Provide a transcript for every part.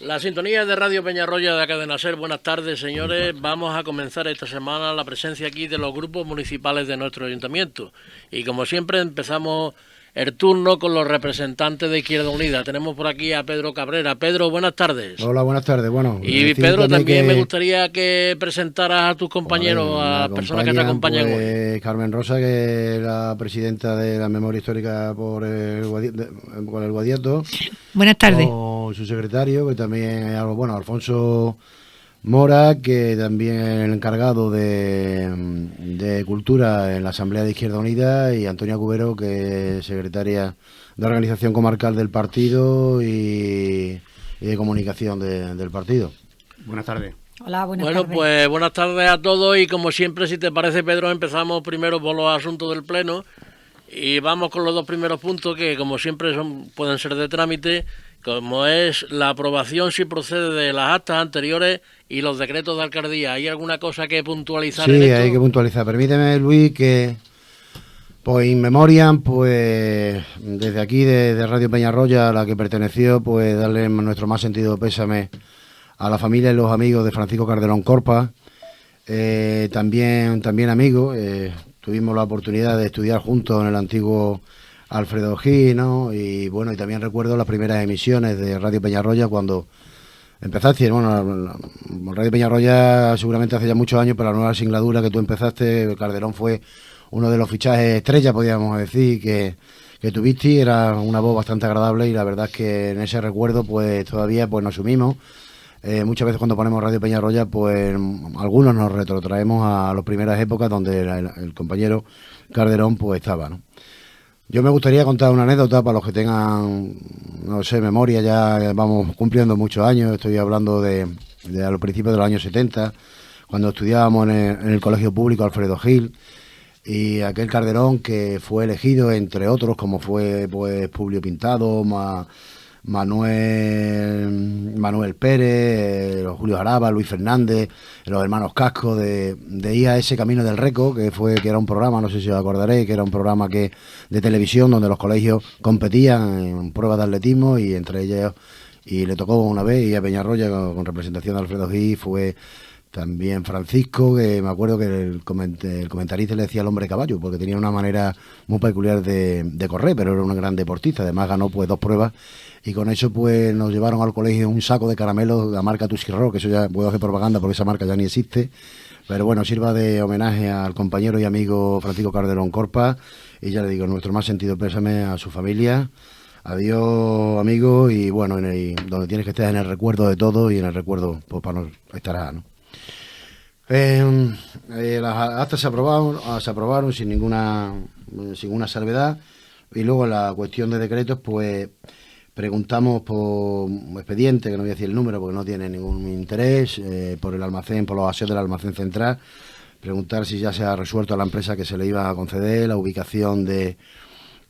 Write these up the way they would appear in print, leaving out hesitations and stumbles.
La sintonía de Radio Peñarroya de la Cadena SER. Buenas tardes, señores. Vamos a comenzar esta semana la presencia aquí de los grupos municipales de nuestro ayuntamiento. Y como siempre empezamos el turno con los representantes de Izquierda Unida. Tenemos por aquí a Pedro Cabrera. Pedro, buenas tardes. Hola, buenas tardes. Bueno, y Pedro, también me gustaría que presentaras a tus compañeros, a las personas que te acompañan hoy. Carmen Rosa, que es la presidenta de la memoria histórica por el Guadiato. Buenas tardes. Con su secretario, que también es Alfonso Mora, que también es el encargado de Cultura en la Asamblea de Izquierda Unida, y Antonia Cubero, que es secretaria de Organización Comarcal del partido y de Comunicación del partido. Buenas tardes. Hola, buenas tardes. Bueno, pues buenas tardes a todos y como siempre, si te parece, Pedro, empezamos primero por los asuntos del Pleno y vamos con los dos primeros puntos que como siempre pueden ser de trámite, como es la aprobación si procede de las actas anteriores y los decretos de alcaldía. ¿Hay alguna cosa que puntualizar en esto? Sí, hay que puntualizar. Permíteme, Luis, que pues in memoriam, pues desde aquí de Radio Peñarroya, a la que perteneció, pues darle nuestro más sentido pésame a la familia y los amigos de Francisco Calderón Corpa, también amigos. Tuvimos la oportunidad de estudiar juntos en el antiguo Alfredo Gil, ¿no? Y bueno, y también recuerdo las primeras emisiones de Radio Peñarroya cuando empezaste. Bueno, Radio Peñarroya seguramente hace ya muchos años, pero la nueva singladura que tú empezaste, Calderón fue uno de los fichajes estrella, podríamos decir, que tuviste. Era una voz bastante agradable y la verdad es que en ese recuerdo pues todavía pues nos sumimos. Muchas veces cuando ponemos Radio Peñarroya, pues algunos nos retrotraemos a las primeras épocas donde el compañero Calderón pues estaba, ¿no? Yo me gustaría contar una anécdota para los que tengan, no sé, memoria. Ya vamos cumpliendo muchos años. Estoy hablando de a los principios de los años 70, cuando estudiábamos en el Colegio Público Alfredo Gil, y aquel Calderón que fue elegido, entre otros, como fue pues Publio Pintado, Manuel Pérez, Julio Jaraba, Luis Fernández, los hermanos Casco, de ir a ese Camino del Reco, que era un programa, no sé si os acordaréis, que era un programa de televisión donde los colegios competían en pruebas de atletismo, y entre ellos, y le tocó una vez, y a Peñarroya con representación de Alfredo Gil, fue también Francisco, que me acuerdo que el comentarista le decía el hombre caballo, porque tenía una manera muy peculiar de correr, pero era un gran deportista. Además ganó pues 2 pruebas, y con eso pues nos llevaron al colegio un saco de caramelos de la marca Tusky Rock, que eso ya puedo hacer propaganda porque esa marca ya ni existe, pero bueno, sirva de homenaje al compañero y amigo Francisco Calderón Corpa, y ya le digo, nuestro más sentido pésame a su familia. Adiós, amigo, y bueno, y donde tienes que estar, en el recuerdo de todo, y en el recuerdo pues para nos estará, ¿no? Las actas se aprobaron sin ninguna salvedad, y luego la cuestión de decretos, pues preguntamos por un expediente, que no voy a decir el número porque no tiene ningún interés, por el almacén, por los aseos del almacén central, preguntar si ya se ha resuelto a la empresa que se le iba a conceder la ubicación de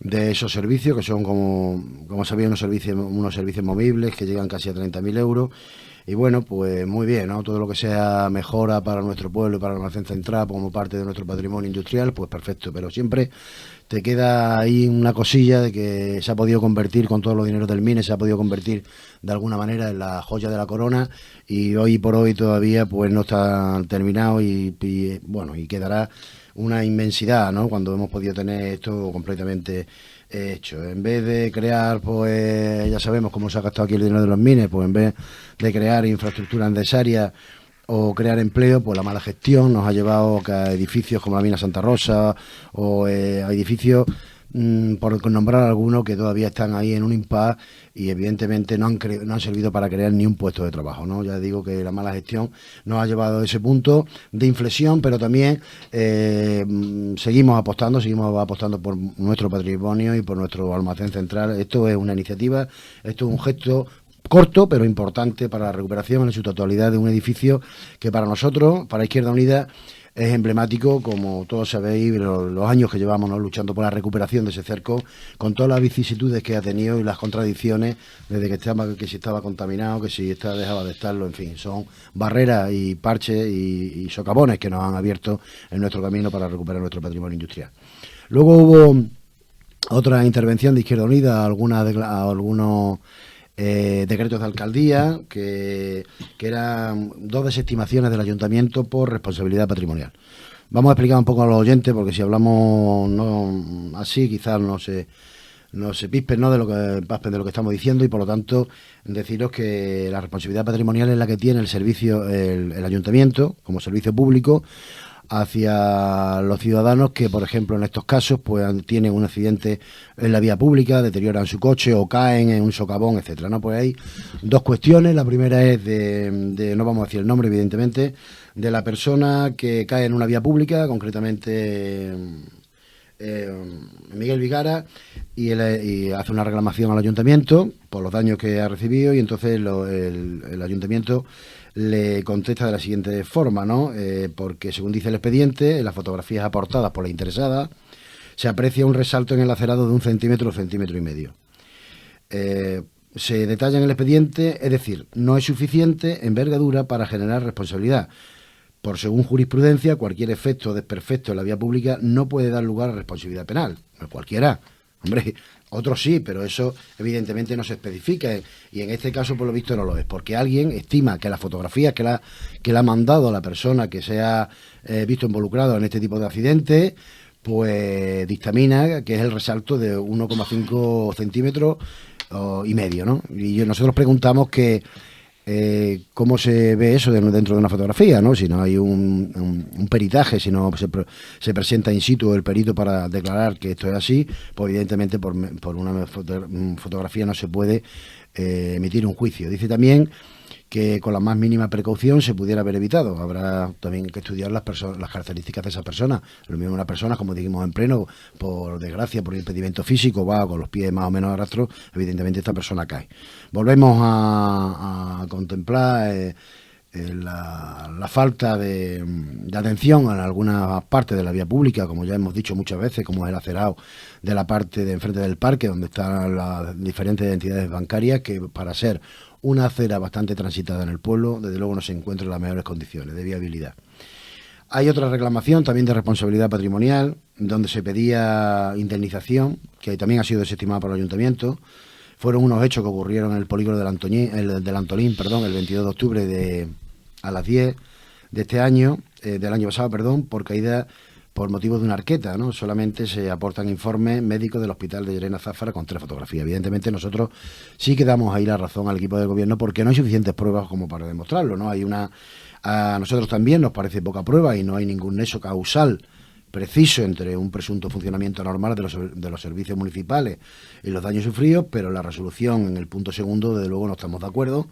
esos servicios, que son como sabía, unos servicios movibles que llegan casi a 30.000 euros. Y bueno, pues muy bien, ¿no? Todo lo que sea mejora para nuestro pueblo y para el almacén central como parte de nuestro patrimonio industrial, pues perfecto. Pero siempre te queda ahí una cosilla de que se ha podido convertir, con todos los dineros del MINE, se ha podido convertir de alguna manera en la joya de la corona, y hoy por hoy todavía pues no está terminado, y quedará una inmensidad, ¿no? Cuando hemos podido tener esto completamente hecho. En vez de crear, pues ya sabemos cómo se ha gastado aquí el dinero de los mines, pues en vez de crear infraestructura necesaria o crear empleo, pues la mala gestión nos ha llevado a edificios como la mina Santa Rosa, o a edificios, por nombrar algunos, que todavía están ahí en un impasse, y evidentemente no han servido para crear ni un puesto de trabajo, ¿no? Ya digo que la mala gestión nos ha llevado a ese punto de inflexión, pero también seguimos apostando por nuestro patrimonio y por nuestro almacén central. Esto es una iniciativa, esto es un gesto corto pero importante para la recuperación en su totalidad de un edificio que para nosotros, para Izquierda Unida, es emblemático, como todos sabéis, los años que llevamos, ¿no?, luchando por la recuperación de ese cerco, con todas las vicisitudes que ha tenido y las contradicciones, desde que si estaba contaminado, que si dejaba de estarlo, en fin, son barreras y parches y socavones que nos han abierto en nuestro camino para recuperar nuestro patrimonio industrial. Luego hubo otra intervención de Izquierda Unida, algunos decretos de alcaldía, que eran 2 desestimaciones del ayuntamiento por responsabilidad patrimonial. Vamos a explicar un poco a los oyentes, porque si hablamos así, quizás no se pispen, ¿no?, de lo que estamos diciendo, y por lo tanto deciros que la responsabilidad patrimonial es la que tiene el servicio, el ayuntamiento como servicio público hacia los ciudadanos que, por ejemplo, en estos casos pues tienen un accidente en la vía pública, deterioran su coche o caen en un socavón, etcétera, ¿no? Pues hay 2 cuestiones. La primera es no vamos a decir el nombre, evidentemente, de la persona que cae en una vía pública, concretamente Miguel Vigara, y hace una reclamación al ayuntamiento por los daños que ha recibido, y entonces el ayuntamiento le contesta de la siguiente forma, ¿no? Porque según dice el expediente, en las fotografías aportadas por la interesada se aprecia un resalto en el acerado de 1 centímetro o centímetro y medio. Se detalla en el expediente, es decir, no es suficiente envergadura para generar responsabilidad. Por según jurisprudencia, cualquier efecto o desperfecto en la vía pública no puede dar lugar a responsabilidad penal. No cualquiera. Hombre, otros sí, pero eso evidentemente no se especifica, y en este caso por lo visto no lo es, porque alguien estima que las fotografías que le ha mandado a la persona que se ha visto involucrado en este tipo de accidentes, pues dictamina que es el resalto de 1,5 centímetros y medio, ¿no? Y nosotros preguntamos que cómo se ve eso dentro de una fotografía, ¿no? Si no hay un peritaje, si no se presenta in situ el perito para declarar que esto es así, pues evidentemente por una fotografía no se puede emitir un juicio. Dice también que con la más mínima precaución se pudiera haber evitado. Habrá también que estudiar las características de esa persona. Lo mismo una persona, como dijimos en pleno, por desgracia, por impedimento físico, va con los pies más o menos a rastro, evidentemente esta persona cae. Volvemos a contemplar la falta de atención en algunas partes de la vía pública, como ya hemos dicho muchas veces, como el acerado de la parte de enfrente del parque, donde están las diferentes entidades bancarias, que para ser una acera bastante transitada en el pueblo, desde luego no se encuentra en las mejores condiciones de viabilidad. Hay otra reclamación también de responsabilidad patrimonial, donde se pedía indemnización, que también ha sido desestimada por el ayuntamiento. Fueron unos hechos que ocurrieron en el polígono del Antolín, el 22 de octubre a las 10 de este año, del año pasado, por caída por motivo de una arqueta, ¿no? Solamente se aportan informes médicos del hospital de Llerena Záfara con 3 fotografías. Evidentemente nosotros sí que damos ahí la razón al equipo de gobierno, porque no hay suficientes pruebas como para demostrarlo, ¿no? A nosotros también nos parece poca prueba, y no hay ningún nexo causal preciso entre un presunto funcionamiento normal de los servicios municipales y los daños sufridos, pero la resolución en el punto segundo, desde luego no estamos de acuerdo,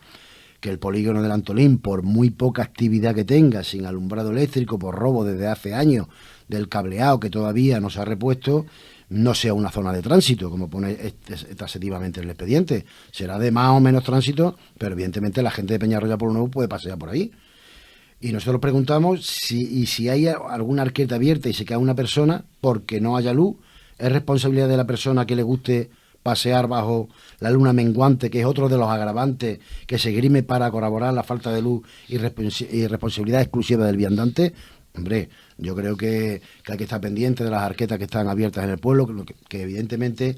que el polígono del Antolín, por muy poca actividad que tenga, sin alumbrado eléctrico, por robo desde hace años del cableado que todavía no se ha repuesto, no sea una zona de tránsito, como pone taxativamente en el expediente. Será de más o menos tránsito, pero evidentemente la gente de Peñarroya por Nuevo puede pasear por ahí. Y nosotros preguntamos si hay alguna arqueta abierta y se cae una persona porque no haya luz, ¿es responsabilidad de la persona que le guste pasear bajo la luna menguante, que es otro de los agravantes que se grime para corroborar la falta de luz y responsabilidad exclusiva del viandante? Hombre, yo creo que hay que estar pendiente de las arquetas que están abiertas en el pueblo, que evidentemente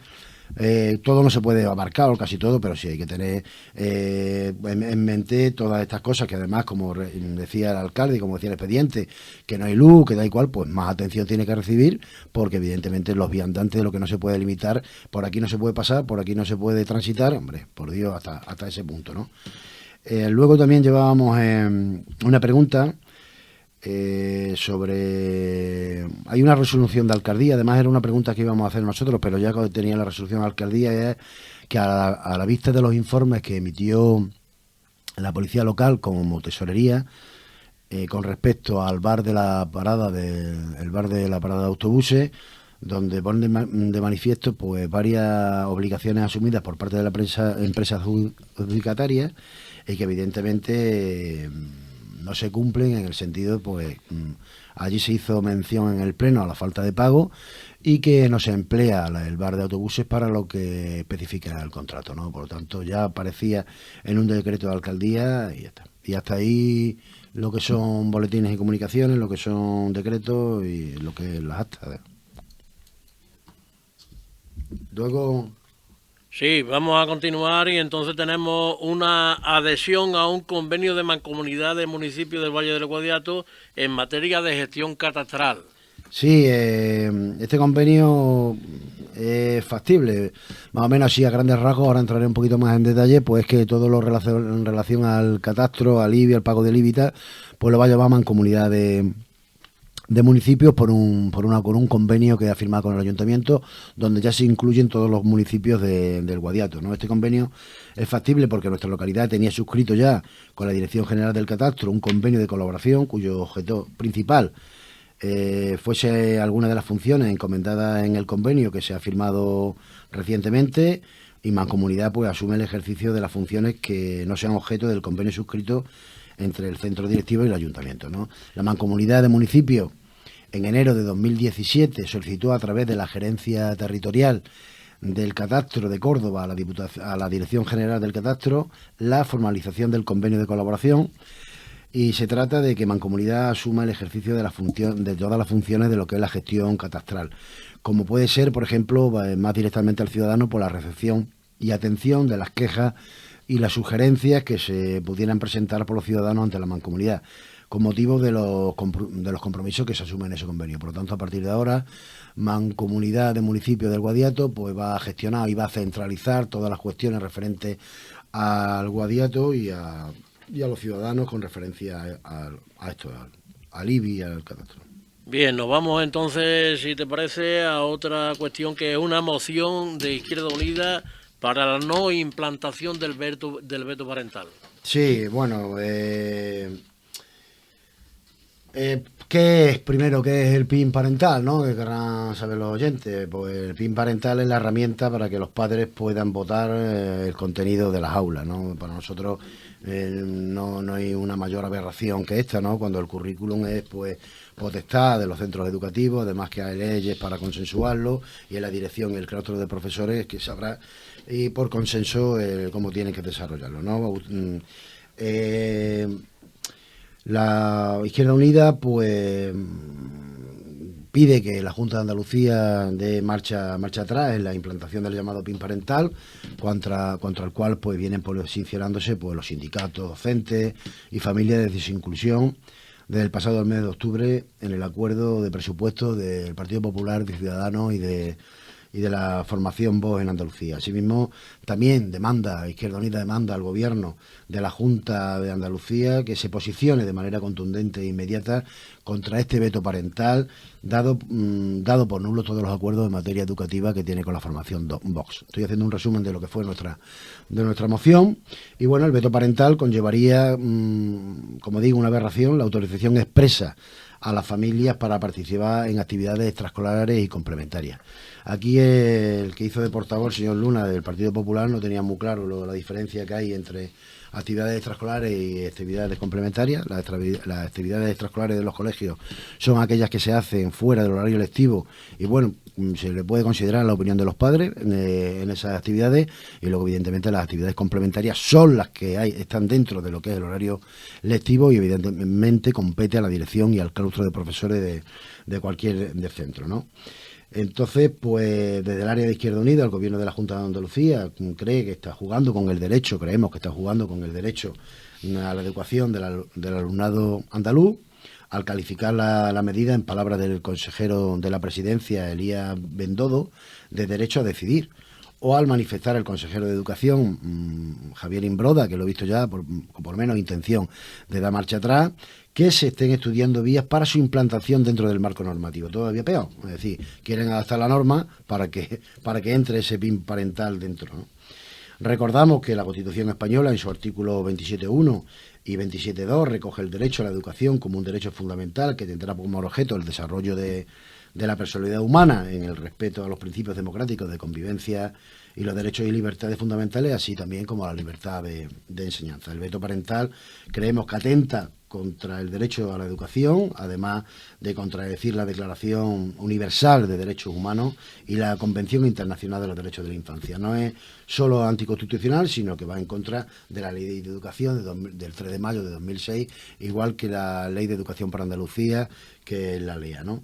todo no se puede abarcar, o casi todo, pero sí hay que tener en mente todas estas cosas, que además, como decía el alcalde y como decía el expediente, que no hay luz, que da igual, pues más atención tiene que recibir, porque evidentemente los viandantes, lo que no se puede limitar, por aquí no se puede pasar, por aquí no se puede transitar, hombre, por Dios, hasta ese punto, ¿no? Luego también llevábamos una pregunta sobre... Hay una resolución de alcaldía, además era una pregunta que íbamos a hacer nosotros, pero ya que tenía la resolución de alcaldía, es que a la vista de los informes que emitió la policía local como tesorería con respecto al bar de la parada de autobuses, donde ponen de manifiesto pues varias obligaciones asumidas por parte de la empresa adjudicataria, y que evidentemente no se cumplen, en el sentido, pues allí se hizo mención en el pleno a la falta de pago, y que no se emplea el bar de autobuses para lo que especifica el contrato, ¿no? Por lo tanto, ya aparecía en un decreto de alcaldía y ya está. Y hasta ahí lo que son boletines y comunicaciones, lo que son decretos y lo que es las actas. Luego Sí, vamos a continuar y entonces tenemos una adhesión a un convenio de mancomunidad del municipio del Valle del Guadiato en materia de gestión catastral. Sí, este convenio es factible, más o menos así a grandes rasgos. Ahora entraré un poquito más en detalle, pues que todo lo en relación al catastro, al IBI, al pago del IBI y tal, pues lo va a llevar Mancomunidad de municipios con un convenio que ha firmado con el ayuntamiento, donde ya se incluyen todos los municipios del Guadiato, ¿no? Este convenio es factible porque nuestra localidad tenía suscrito ya con la Dirección General del Catastro un convenio de colaboración cuyo objeto principal fuese alguna de las funciones encomendadas en el convenio que se ha firmado recientemente, y Mancomunidad pues asume el ejercicio de las funciones que no sean objeto del convenio suscrito entre el centro directivo y el ayuntamiento, ¿no? La Mancomunidad de Municipios en enero de 2017 solicitó a través de la Gerencia Territorial del Catastro de Córdoba a la Dirección General del Catastro la formalización del convenio de colaboración, y se trata de que Mancomunidad asuma el ejercicio de todas las funciones de lo que es la gestión catastral, como puede ser, por ejemplo, más directamente al ciudadano por la recepción y atención de las quejas y las sugerencias que se pudieran presentar por los ciudadanos ante la Mancomunidad, con motivo de los compromisos que se asumen en ese convenio. Por lo tanto, a partir de ahora, Mancomunidad de Municipios del Guadiato pues va a gestionar y va a centralizar todas las cuestiones referentes al Guadiato y a los ciudadanos con referencia a esto, al IBI y al catastro. Bien, nos vamos entonces, si te parece, a otra cuestión que es una moción de Izquierda Unida para la no implantación del veto parental. Sí, bueno, ¿qué es primero? ¿Qué es el PIN parental, no? Que querrán saber los oyentes. Pues el PIN parental es la herramienta para que los padres puedan votar el contenido de las aulas, ¿no? Para nosotros no hay una mayor aberración que esta, ¿no? Cuando el currículum es, pues, potestad de los centros educativos, además que hay leyes para consensuarlo, y en la dirección y el claustro de profesores que sabrá, y por consenso, cómo tienen que desarrollarlo, ¿no? La Izquierda Unida pues pide que la Junta de Andalucía dé marcha atrás en la implantación del llamado PIN parental, contra el cual pues vienen sincerándose pues los sindicatos docentes y familias de su inclusión desde el pasado mes de octubre en el acuerdo de presupuestos del Partido Popular, de Ciudadanos y de la formación Vox en Andalucía. Asimismo, también Izquierda Unida demanda al Gobierno de la Junta de Andalucía que se posicione de manera contundente e inmediata contra este veto parental, dado por nulos todos los acuerdos en materia educativa que tiene con la formación Vox. Estoy haciendo un resumen de lo que fue nuestra moción. Y bueno, el veto parental conllevaría, como digo, una aberración, la autorización expresa a las familias para participar en actividades extraescolares y complementarias. Aquí el que hizo de portavoz, el señor Luna, del Partido Popular, no tenía muy claro la diferencia que hay entre actividades extraescolares y actividades complementarias. Las actividades extraescolares de los colegios son aquellas que se hacen fuera del horario lectivo y, bueno, se le puede considerar la opinión de los padres en esas actividades, y luego evidentemente las actividades complementarias son las que están dentro de lo que es el horario lectivo, y evidentemente compete a la dirección y al claustro de profesores de cualquier centro, ¿no? Entonces, pues desde el área de Izquierda Unida, el Gobierno de la Junta de Andalucía creemos que está jugando con el derecho a la educación del alumnado andaluz, al calificar la medida, en palabras del consejero de la Presidencia, Elías Bendodo, de derecho a decidir, o al manifestar el consejero de Educación, Javier Imbroda, que lo he visto ya por menos intención de dar marcha atrás, que se estén estudiando vías para su implantación dentro del marco normativo. Todavía peor, es decir, quieren adaptar la norma para que entre ese PIN parental dentro, ¿no? Recordamos que la Constitución española, en su artículo 27.1 y 27.2, recoge el derecho a la educación como un derecho fundamental que tendrá como objeto el desarrollo de la personalidad humana en el respeto a los principios democráticos de convivencia y los derechos y libertades fundamentales, así también como a la libertad de enseñanza. El veto parental creemos que atenta contra el derecho a la educación, además de contradecir la Declaración Universal de Derechos Humanos y la Convención Internacional de los Derechos de la Infancia. No es solo anticonstitucional, sino que va en contra de la Ley de Educación del 3 de mayo de 2006, igual que la Ley de Educación para Andalucía, que es la LEA, ¿no?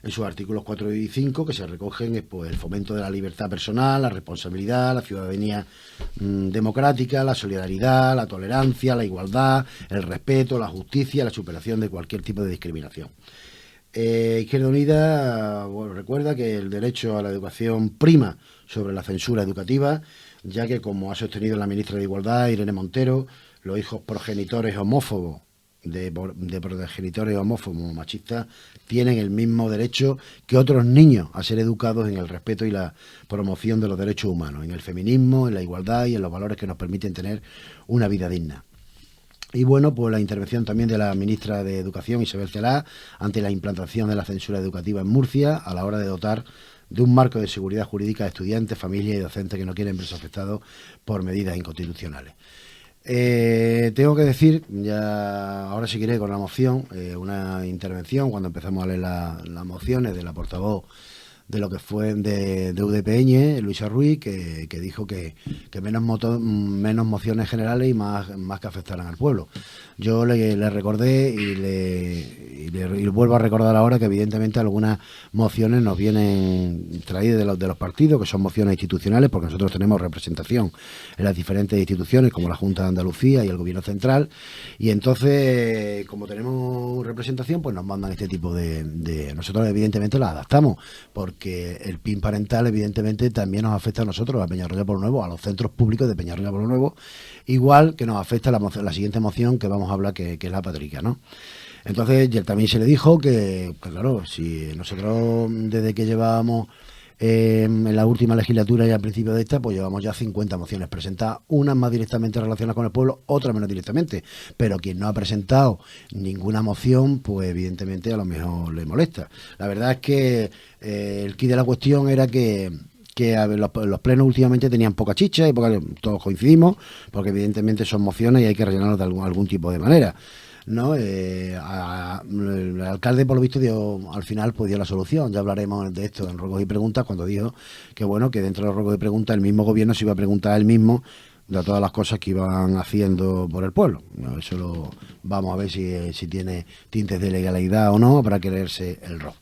en sus artículos 4 y 5, que se recogen pues, el fomento de la libertad personal, la responsabilidad, la ciudadanía democrática, la solidaridad, la tolerancia, la igualdad, el respeto, la justicia, la superación de cualquier tipo de discriminación. Izquierda Unida recuerda que el derecho a la educación prima sobre la censura educativa, ya que, como ha sostenido la ministra de Igualdad, Irene Montero, los hijos progenitores homófobos de progenitores homófobos machistas tienen el mismo derecho que otros niños a ser educados en el respeto y la promoción de los derechos humanos, en el feminismo, en la igualdad y en los valores que nos permiten tener una vida digna. Y bueno, pues la intervención también de la ministra de Educación, Isabel Celaá, ante la implantación de la censura educativa en Murcia, a la hora de dotar de un marco de seguridad jurídica a estudiantes, familias y docentes que no quieren verse afectados por medidas inconstitucionales. Tengo que decir, ya ahora seguiré con la moción, una intervención cuando empezamos a leer las mociones de la portavoz de lo que fue de UDPN, Luisa Ruiz, que dijo que menos mociones generales y más que afectaran al pueblo. Yo le recordé y le vuelvo a recordar ahora que evidentemente algunas mociones nos vienen traídas de los partidos, que son mociones institucionales, porque nosotros tenemos representación en las diferentes instituciones, como la Junta de Andalucía y el Gobierno Central, y entonces, como tenemos representación, pues nos mandan este tipo de nosotros evidentemente las adaptamos, porque el PIN parental evidentemente también nos afecta a nosotros, a Peñarroya Pueblo Nuevo, a los centros públicos de Peñarroya Pueblo Nuevo, igual que nos afecta la siguiente moción que vamos a hablar, que es la patrica, ¿no? Entonces también se le dijo que claro, si nosotros desde que llevábamos en la última legislatura y al principio de esta, pues llevamos ya 50 mociones presentadas, unas más directamente relacionadas con el pueblo, otras menos directamente, pero quien no ha presentado ninguna moción, pues evidentemente a lo mejor le molesta. La verdad es que el quid de la cuestión era que los plenos últimamente tenían poca chicha y todos coincidimos, porque evidentemente son mociones y hay que rellenarlos de algún tipo de manera, ¿no? El alcalde, por lo visto, al final dio la solución. Ya hablaremos de esto en ruegos y preguntas, cuando dijo que bueno, que dentro de los ruegos y preguntas el mismo gobierno se iba a preguntar a él mismo de todas las cosas que iban haciendo por el pueblo. Eso vamos a ver si tiene tintes de legalidad o no, para creerse el ROC.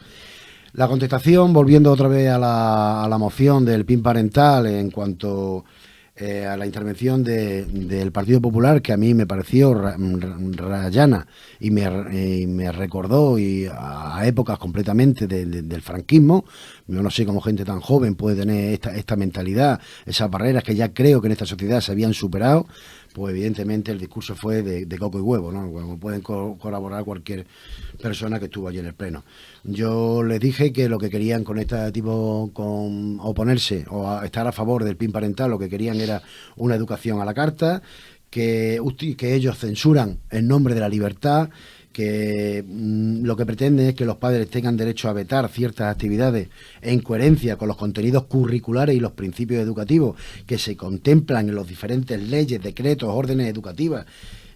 La contestación, volviendo otra vez a la moción del PIN parental en cuanto a la intervención del Partido Popular, que a mí me pareció rayana y me recordó a épocas completamente del franquismo. Yo no sé cómo gente tan joven puede tener esta mentalidad, esas barreras que ya creo que en esta sociedad se habían superado. Pues evidentemente el discurso fue de coco y huevo, ¿no? Como pueden colaborar cualquier persona que estuvo allí en el pleno. Yo les dije que lo que querían con con oponerse o estar a favor del PIN parental, lo que querían era una educación a la carta, que ellos censuran en nombre de la libertad, que lo que pretende es que los padres tengan derecho a vetar ciertas actividades en coherencia con los contenidos curriculares y los principios educativos que se contemplan en las diferentes leyes, decretos, órdenes educativas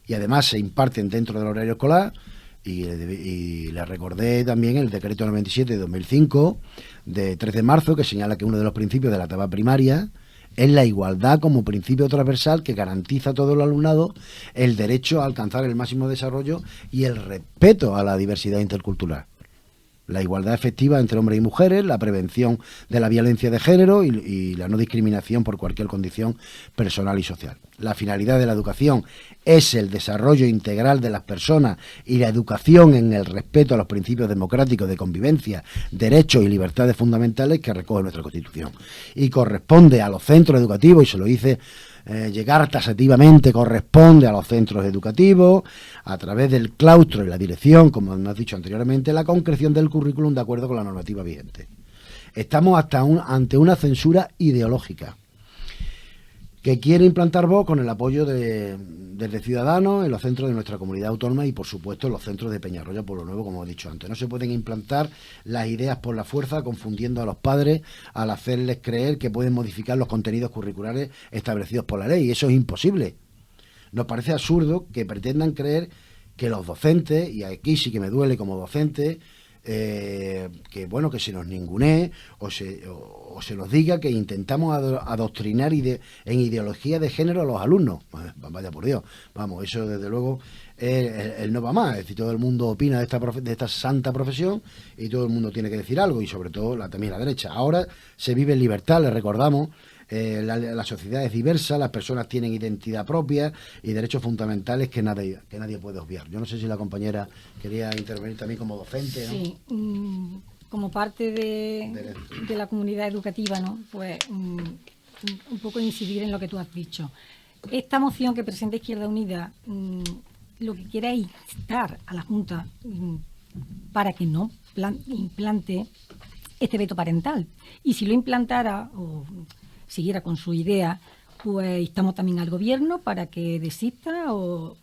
y además se imparten dentro del horario escolar. Y le recordé también el decreto 97 de 2005 de 3 de marzo, que señala que uno de los principios de la etapa primaria es la igualdad como principio transversal que garantiza a todo el alumnado el derecho a alcanzar el máximo desarrollo y el respeto a la diversidad intercultural. La igualdad efectiva entre hombres y mujeres, la prevención de la violencia de género y la no discriminación por cualquier condición personal y social. La finalidad de la educación es el desarrollo integral de las personas y la educación en el respeto a los principios democráticos de convivencia, derechos y libertades fundamentales que recoge nuestra Constitución. Y corresponde a los centros educativos, y se lo hice llegar taxativamente, corresponde a los centros educativos, a través del claustro y la dirección, como hemos dicho anteriormente, la concreción del currículum de acuerdo con la normativa vigente. Estamos ante una censura ideológica que quiere implantar Vox con el apoyo desde Ciudadanos en los centros de nuestra comunidad autónoma y, por supuesto, en los centros de Peñarroya Pueblo Nuevo, como he dicho antes. No se pueden implantar las ideas por la fuerza, confundiendo a los padres al hacerles creer que pueden modificar los contenidos curriculares establecidos por la ley. Eso es imposible. Nos parece absurdo que pretendan creer que los docentes, y aquí sí que me duele como docente, que bueno, que se nos ningunee o se nos diga que intentamos adoctrinar en ideología de género a los alumnos. Vaya por Dios, vamos, eso desde luego él no va más. Es decir, todo el mundo opina de esta santa profesión y todo el mundo tiene que decir algo, y sobre todo también la derecha. Ahora se vive en libertad, le recordamos. La sociedad es diversa, las personas tienen identidad propia y derechos fundamentales que nadie puede obviar. Yo no sé si la compañera quería intervenir también como docente, ¿no? Sí, como parte de la comunidad educativa, ¿no? Pues un poco incidir en lo que tú has dicho. Esta moción que presenta Izquierda Unida lo que quiere es instar a la Junta para que no implante este veto parental. Y si lo implantara o siguiera con su idea, pues instamos también al Gobierno para que desista o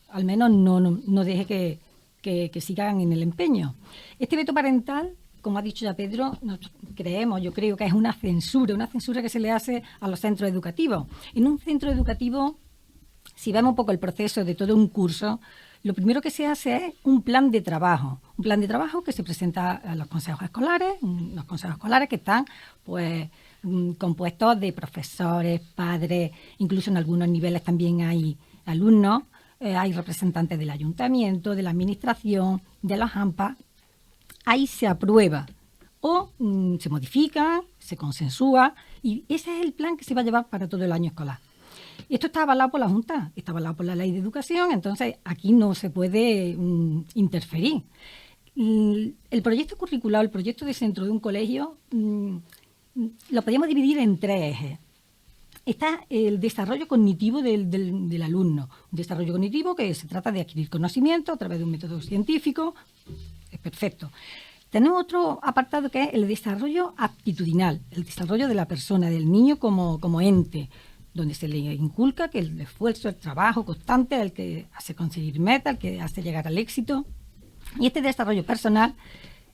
al menos no deje que sigan en el empeño. Este veto parental, como ha dicho ya Pedro, yo creo que es una censura que se le hace a los centros educativos. En un centro educativo, si vemos un poco el proceso de todo un curso, lo primero que se hace es un plan de trabajo que se presenta a los consejos escolares, que están pues compuestos de profesores, padres, incluso en algunos niveles también hay alumnos, hay representantes del ayuntamiento, de la administración, de los AMPA. Ahí se aprueba o se modifica, se consensúa, y ese es el plan que se va a llevar para todo el año escolar. Esto está avalado por la Junta, está avalado por la Ley de Educación, entonces aquí no se puede interferir. El proyecto curricular, el proyecto de centro de un colegio, lo podemos dividir en 3 ejes. Está el desarrollo cognitivo del alumno, un desarrollo cognitivo que se trata de adquirir conocimiento a través de un método científico, es perfecto. Tenemos otro apartado que es el desarrollo aptitudinal, el desarrollo de la persona, del niño como ente, donde se le inculca que el esfuerzo, el trabajo constante es el que hace conseguir metas, el que hace llegar al éxito. Y este desarrollo personal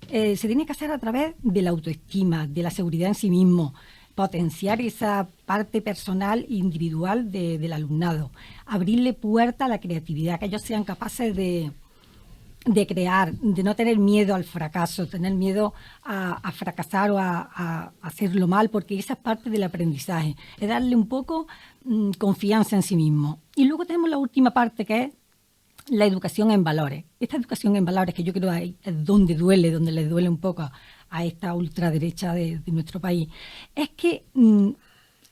se tiene que hacer a través de la autoestima, de la seguridad en sí mismo, potenciar esa parte personal e individual del alumnado, abrirle puerta a la creatividad, que ellos sean capaces de crear, de no tener miedo al fracaso, tener miedo a fracasar o a hacerlo mal, porque esa es parte del aprendizaje, es darle un poco confianza en sí mismo. Y luego tenemos la última parte, que es la educación en valores. Esta educación en valores, que yo creo es donde le duele un poco a esta ultraderecha de nuestro país, es que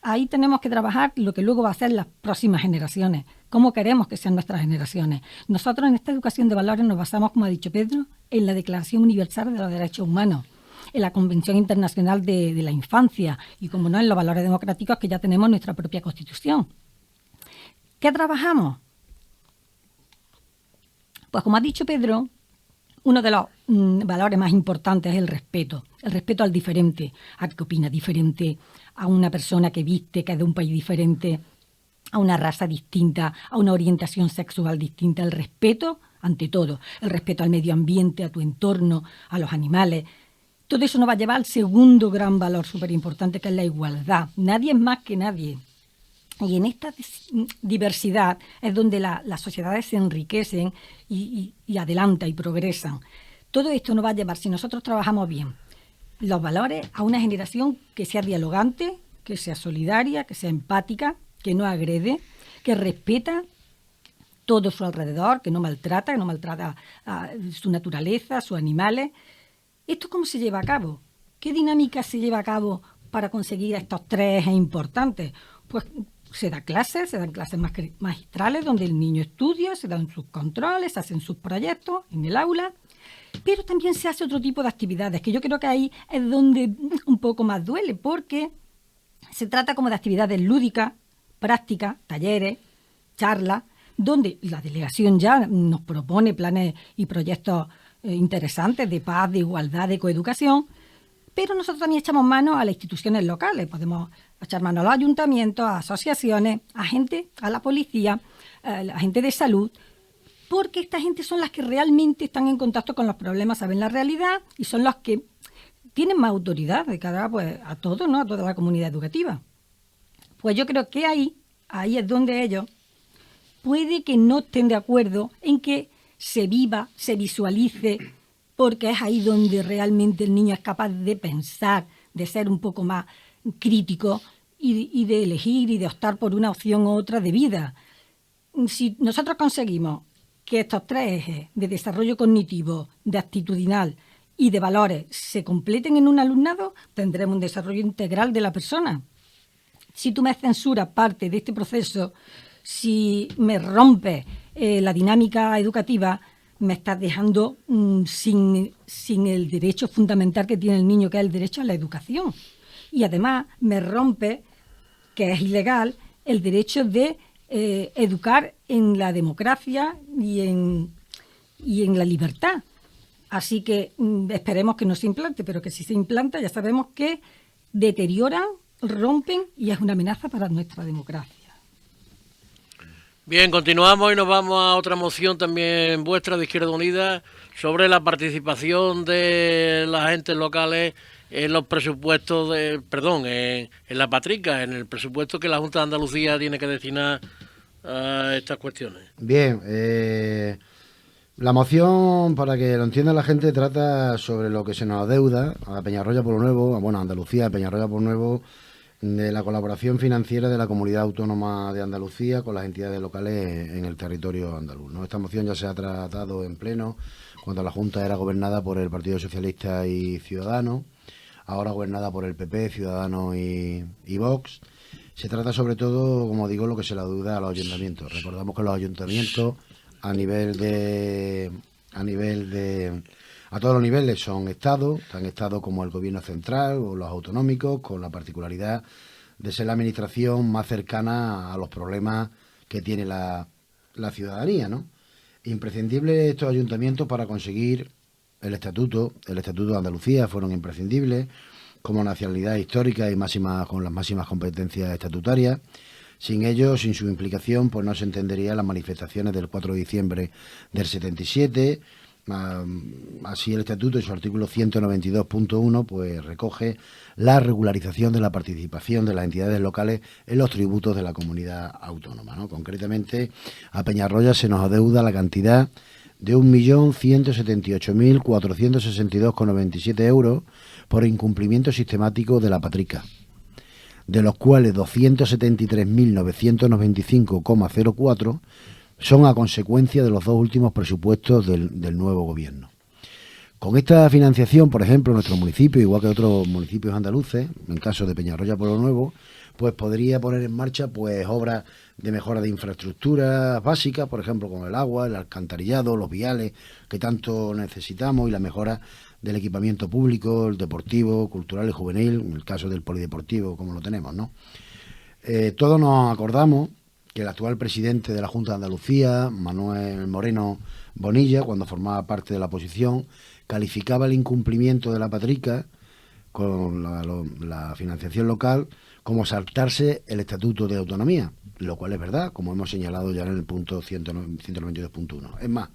ahí tenemos que trabajar lo que luego va a ser las próximas generaciones, cómo queremos que sean nuestras generaciones. Nosotros en esta educación de valores nos basamos, como ha dicho Pedro, en la Declaración Universal de los Derechos Humanos, en la Convención Internacional de la Infancia y, como no, en los valores democráticos que ya tenemos en nuestra propia Constitución. ¿Qué trabajamos? Pues, como ha dicho Pedro, uno de los valores más importantes es el respeto al diferente, al que opina diferente, a una persona que viste, que es de un país diferente, a una raza distinta, a una orientación sexual distinta. El respeto ante todo, el respeto al medio ambiente, a tu entorno, a los animales. Todo eso nos va a llevar al segundo gran valor súper importante, que es la igualdad. Nadie es más que nadie. Y en esta diversidad es donde las sociedades se enriquecen y adelantan y progresan. Todo esto nos va a llevar, si nosotros trabajamos bien los valores, a una generación que sea dialogante, que sea solidaria, que sea empática, que no agrede, que respeta todo su alrededor, que no maltrata a su naturaleza, a sus animales. ¿Esto cómo se lleva a cabo? ¿Qué dinámica se lleva a cabo para conseguir estos 3 ejes importantes? Pues se dan clases magistrales donde el niño estudia, se dan sus controles, se hacen sus proyectos en el aula, pero también se hace otro tipo de actividades, que yo creo que ahí es donde un poco más duele, porque se trata como de actividades lúdicas, prácticas, talleres, charlas, donde la delegación ya nos propone planes y proyectos interesantes de paz, de igualdad, de coeducación, pero nosotros también echamos mano a las instituciones locales. Podemos echar mano a los ayuntamientos, a asociaciones, a gente, a la policía, a la gente de salud, porque esta gente son las que realmente están en contacto con los problemas, saben la realidad y son los que tienen más autoridad de cara a todo, ¿no? A toda la comunidad educativa. Pues yo creo que ahí es donde ellos puede que no estén de acuerdo en que se viva, se visualice porque es ahí donde realmente el niño es capaz de pensar, de ser un poco más crítico y de elegir y de optar por una opción u otra de vida. Si nosotros conseguimos que estos 3 ejes de desarrollo cognitivo, de actitudinal y de valores se completen en un alumnado, tendremos un desarrollo integral de la persona. Si tú me censuras parte de este proceso, si me rompes la dinámica educativa, me estás dejando sin el derecho fundamental que tiene el niño, que es el derecho a la educación. Y además me rompe, que es ilegal, el derecho de educar en la democracia y en la libertad. Así que esperemos que no se implante, pero que si se implanta ya sabemos que deterioran, rompen y es una amenaza para nuestra democracia. Bien, continuamos y nos vamos a otra moción también vuestra de Izquierda Unida sobre la participación de las agentes locales en los presupuestos en la Patrica, en el presupuesto que la Junta de Andalucía tiene que destinar a estas cuestiones. Bien, la moción, para que lo entienda la gente, trata sobre lo que se nos adeuda a Peñarroya Pueblo Nuevo, bueno, a Andalucía, a Peñarroya Pueblo Nuevo, de la colaboración financiera de la Comunidad Autónoma de Andalucía con las entidades locales en el territorio andaluz, ¿no? Esta moción ya se ha tratado en pleno cuando la Junta era gobernada por el Partido Socialista y Ciudadanos, ahora gobernada por el PP, Ciudadanos y Vox. Se trata sobre todo, como digo, lo que se le adeuda a los ayuntamientos. Recordamos que los ayuntamientos a todos los niveles son estados, tan estados como el gobierno central o los autonómicos, con la particularidad de ser la administración más cercana a los problemas que tiene la ciudadanía, ¿no? Imprescindibles estos ayuntamientos para conseguir el estatuto de Andalucía, fueron imprescindibles como nacionalidad histórica y con las máximas competencias estatutarias. Sin ellos, sin su implicación, pues no se entenderían las manifestaciones del 4 de diciembre del 77. Así el estatuto, en su artículo 192.1, pues recoge la regularización de la participación de las entidades locales en los tributos de la comunidad autónoma, ¿no? Concretamente, a Peñarroya se nos adeuda la cantidad de 1.178.462,97 euros por incumplimiento sistemático de la Patrica, de los cuales 273.995,04 son a consecuencia de los 2 últimos presupuestos del nuevo gobierno. Con esta financiación, por ejemplo, nuestro municipio, igual que otros municipios andaluces, en caso de Peñarroya Pueblo Nuevo, pues podría poner en marcha pues obras de mejora de infraestructuras básicas, por ejemplo, como el agua, el alcantarillado, los viales que tanto necesitamos y la mejora del equipamiento público, el deportivo, cultural y juvenil, en el caso del polideportivo, como lo tenemos, ¿no? Todos nos acordamos que el actual presidente de la Junta de Andalucía, Manuel Moreno Bonilla, cuando formaba parte de la oposición, calificaba el incumplimiento de la Patrica con la financiación local como saltarse el Estatuto de Autonomía, lo cual es verdad, como hemos señalado ya en el punto 192.1. Es más,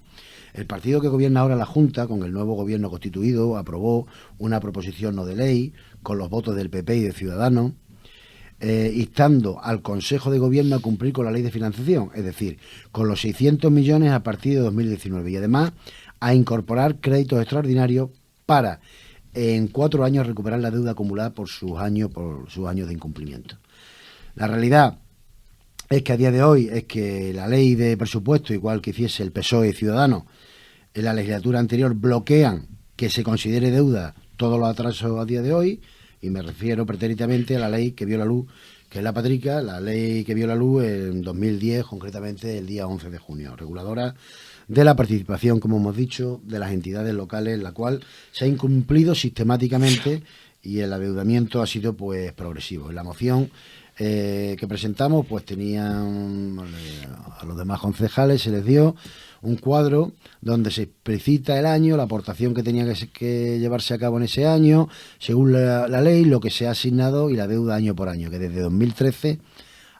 el partido que gobierna ahora la Junta, con el nuevo gobierno constituido, aprobó una proposición no de ley con los votos del PP y de Ciudadanos, instando al Consejo de Gobierno a cumplir con la ley de financiación, es decir, con los 600 millones a partir de 2019 y además a incorporar créditos extraordinarios para en 4 años recuperar la deuda acumulada por sus años de incumplimiento. La realidad es que a día de hoy es que la ley de presupuesto, igual que hiciese el PSOE y Ciudadanos en la legislatura anterior, bloquean que se considere deuda todos los atrasos a día de hoy, y me refiero pretérитamente a la ley que vio la luz, que es la Patrica, la ley que vio la luz en 2010, concretamente el día 11 de junio, reguladora de la participación, como hemos dicho, de las entidades locales, la cual se ha incumplido sistemáticamente y el adeudamiento ha sido pues progresivo. En la moción que presentamos, pues tenían a los demás concejales, se les dio un cuadro donde se explicita el año, la aportación que tenía que llevarse a cabo en ese año, según la ley, lo que se ha asignado y la deuda año por año, que desde 2013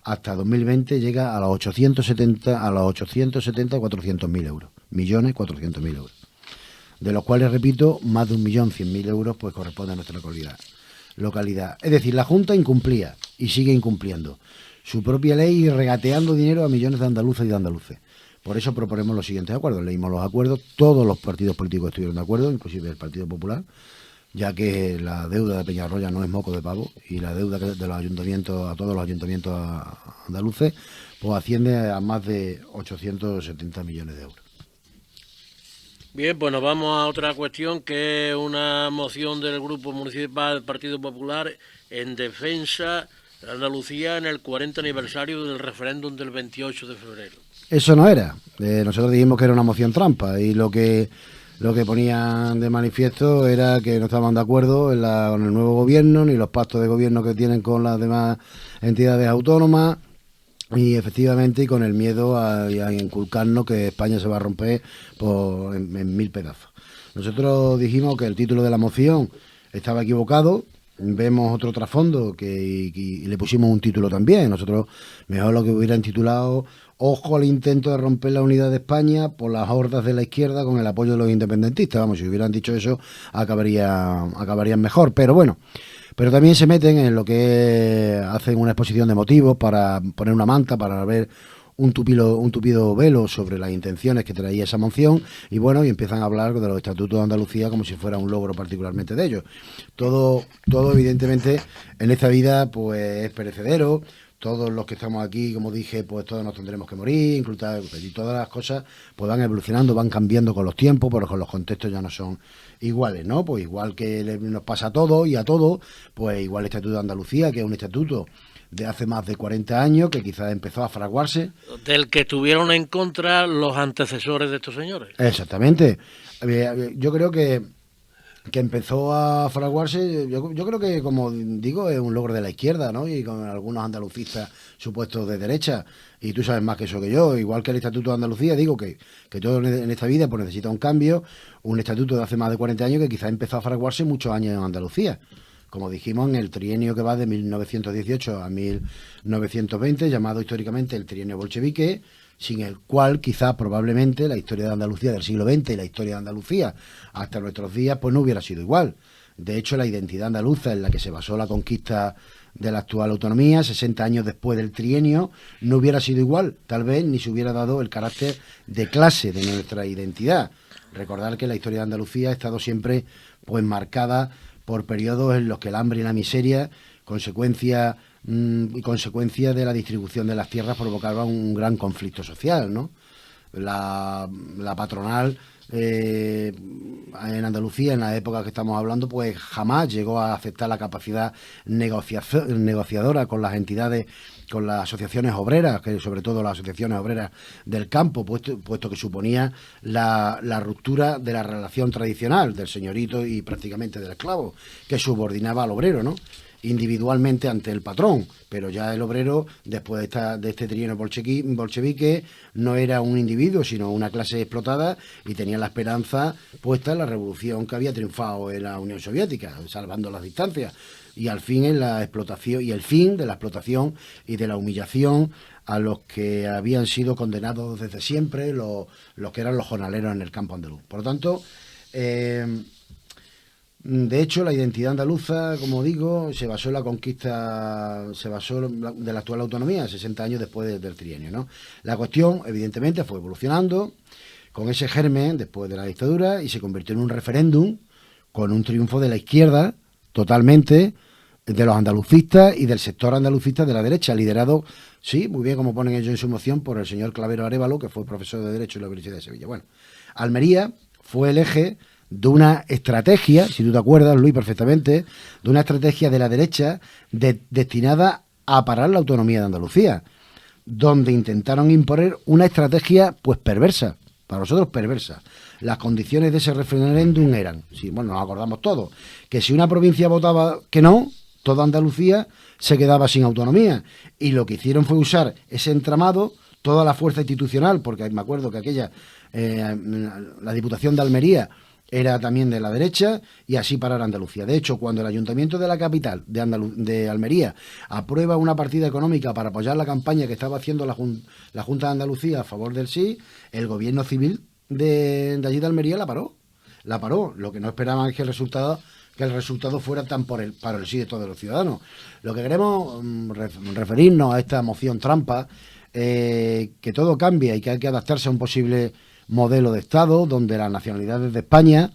hasta 2020 llega a los 400.000 euros, 1.400.000 euros, de los cuales, repito, más de 1.100.000 euros pues corresponde a nuestra localidad. Es decir, la Junta incumplía y sigue incumpliendo su propia ley y regateando dinero a millones de andaluces y de andaluces. Por eso proponemos los siguientes acuerdos. Leímos los acuerdos, todos los partidos políticos estuvieron de acuerdo, inclusive el Partido Popular, ya que la deuda de Peñarroya no es moco de pavo y la deuda de los ayuntamientos, a todos los ayuntamientos andaluces, pues asciende a más de 870 millones de euros. Bien, pues nos vamos a otra cuestión, que es una moción del Grupo Municipal del Partido Popular en defensa de Andalucía en el 40 aniversario del referéndum del 28 de febrero. Eso no era. Nosotros dijimos que era una moción trampa y lo que ponían de manifiesto era que no estaban de acuerdo con el nuevo gobierno ni los pactos de gobierno que tienen con las demás entidades autónomas y efectivamente y con el miedo a inculcarnos que España se va a romper en 1000 pedazos. Nosotros dijimos que el título de la moción estaba equivocado. Vemos otro trasfondo y le pusimos un título también. Nosotros mejor lo que hubieran titulado "Ojo al intento de romper la unidad de España por las hordas de la izquierda con el apoyo de los independentistas". Vamos, si hubieran dicho eso acabarían mejor, pero bueno. Pero también se meten en lo que hacen una exposición de motivos para poner una manta, para ver un tupido velo sobre las intenciones que traía esa moción y bueno, y empiezan a hablar de los estatutos de Andalucía como si fuera un logro particularmente de ellos. Todo evidentemente en esta vida pues es perecedero. Todos los que estamos aquí, como dije, pues todos nos tendremos que morir, y todas las cosas pues van evolucionando, van cambiando con los tiempos, pero con los contextos ya no son iguales, ¿no? Pues igual que nos pasa a todos y a todos, pues igual el Estatuto de Andalucía, que es un estatuto de hace más de 40 años, que quizás empezó a fraguarse. Del que estuvieron en contra los antecesores de estos señores. Exactamente. Yo creo que empezó a fraguarse, yo creo que, como digo, es un logro de la izquierda, ¿no? Y con algunos andalucistas supuestos de derecha, y tú sabes más que eso que yo, igual que el Estatuto de Andalucía, digo que todo en esta vida pues necesita un cambio, un estatuto de hace más de 40 años que quizás empezó a fraguarse muchos años en Andalucía. Como dijimos, en el trienio que va de 1918 a 1920, llamado históricamente el trienio bolchevique, sin el cual quizás probablemente la historia de Andalucía del siglo XX y la historia de Andalucía hasta nuestros días pues no hubiera sido igual. De hecho, la identidad andaluza en la que se basó la conquista de la actual autonomía, 60 años después del trienio, no hubiera sido igual, tal vez ni se hubiera dado el carácter de clase de nuestra identidad. Recordar que la historia de Andalucía ha estado siempre pues marcada por periodos en los que el hambre y la miseria, consecuencia de la distribución de las tierras, provocaban un gran conflicto social, ¿no? La patronal en Andalucía, en la época que estamos hablando, pues jamás llegó a aceptar la capacidad negociadora con las entidades, con las asociaciones obreras, que sobre todo las asociaciones obreras del campo, puesto que suponía la ruptura de la relación tradicional del señorito y prácticamente del esclavo, que subordinaba al obrero, ¿no? Individualmente ante el patrón, pero ya el obrero, después de este trienio bolchevique, no era un individuo, sino una clase explotada y tenía la esperanza puesta en la revolución que había triunfado en la Unión Soviética, salvando las distancias, y al fin en la explotación, y el fin de la explotación y de la humillación a los que habían sido condenados desde siempre, los que eran los jornaleros en el campo andaluz. Por lo tanto, de hecho, la identidad andaluza, como digo, se basó en la conquista, de la actual autonomía, 60 años después del trienio, ¿no? La cuestión, evidentemente, fue evolucionando con ese germen después de la dictadura y se convirtió en un referéndum con un triunfo de la izquierda, totalmente, de los andalucistas y del sector andalucista de la derecha, liderado, sí, muy bien como ponen ellos en su moción, por el señor Clavero Arévalo, que fue profesor de Derecho en la Universidad de Sevilla. Bueno, Almería fue el eje de una estrategia, si tú te acuerdas, Luis, perfectamente, de una estrategia de la derecha destinada a parar la autonomía de Andalucía, donde intentaron imponer una estrategia pues perversa, para nosotros perversa. Las condiciones de ese referéndum eran, sí, bueno, nos acordamos todos, que si una provincia votaba que no, toda Andalucía se quedaba sin autonomía, y lo que hicieron fue usar ese entramado, toda la fuerza institucional, porque me acuerdo que la Diputación de Almería era también de la derecha, y así parar Andalucía. De hecho, cuando el Ayuntamiento de la capital de Almería aprueba una partida económica para apoyar la campaña que estaba haciendo la Junta de Andalucía a favor del sí, el gobierno civil de allí de Almería la paró. Lo que no esperaban es que el resultado fuera tan para el sí de todos los ciudadanos. Lo que queremos referirnos a esta moción trampa que todo cambia y que hay que adaptarse a un posible modelo de Estado donde las nacionalidades de España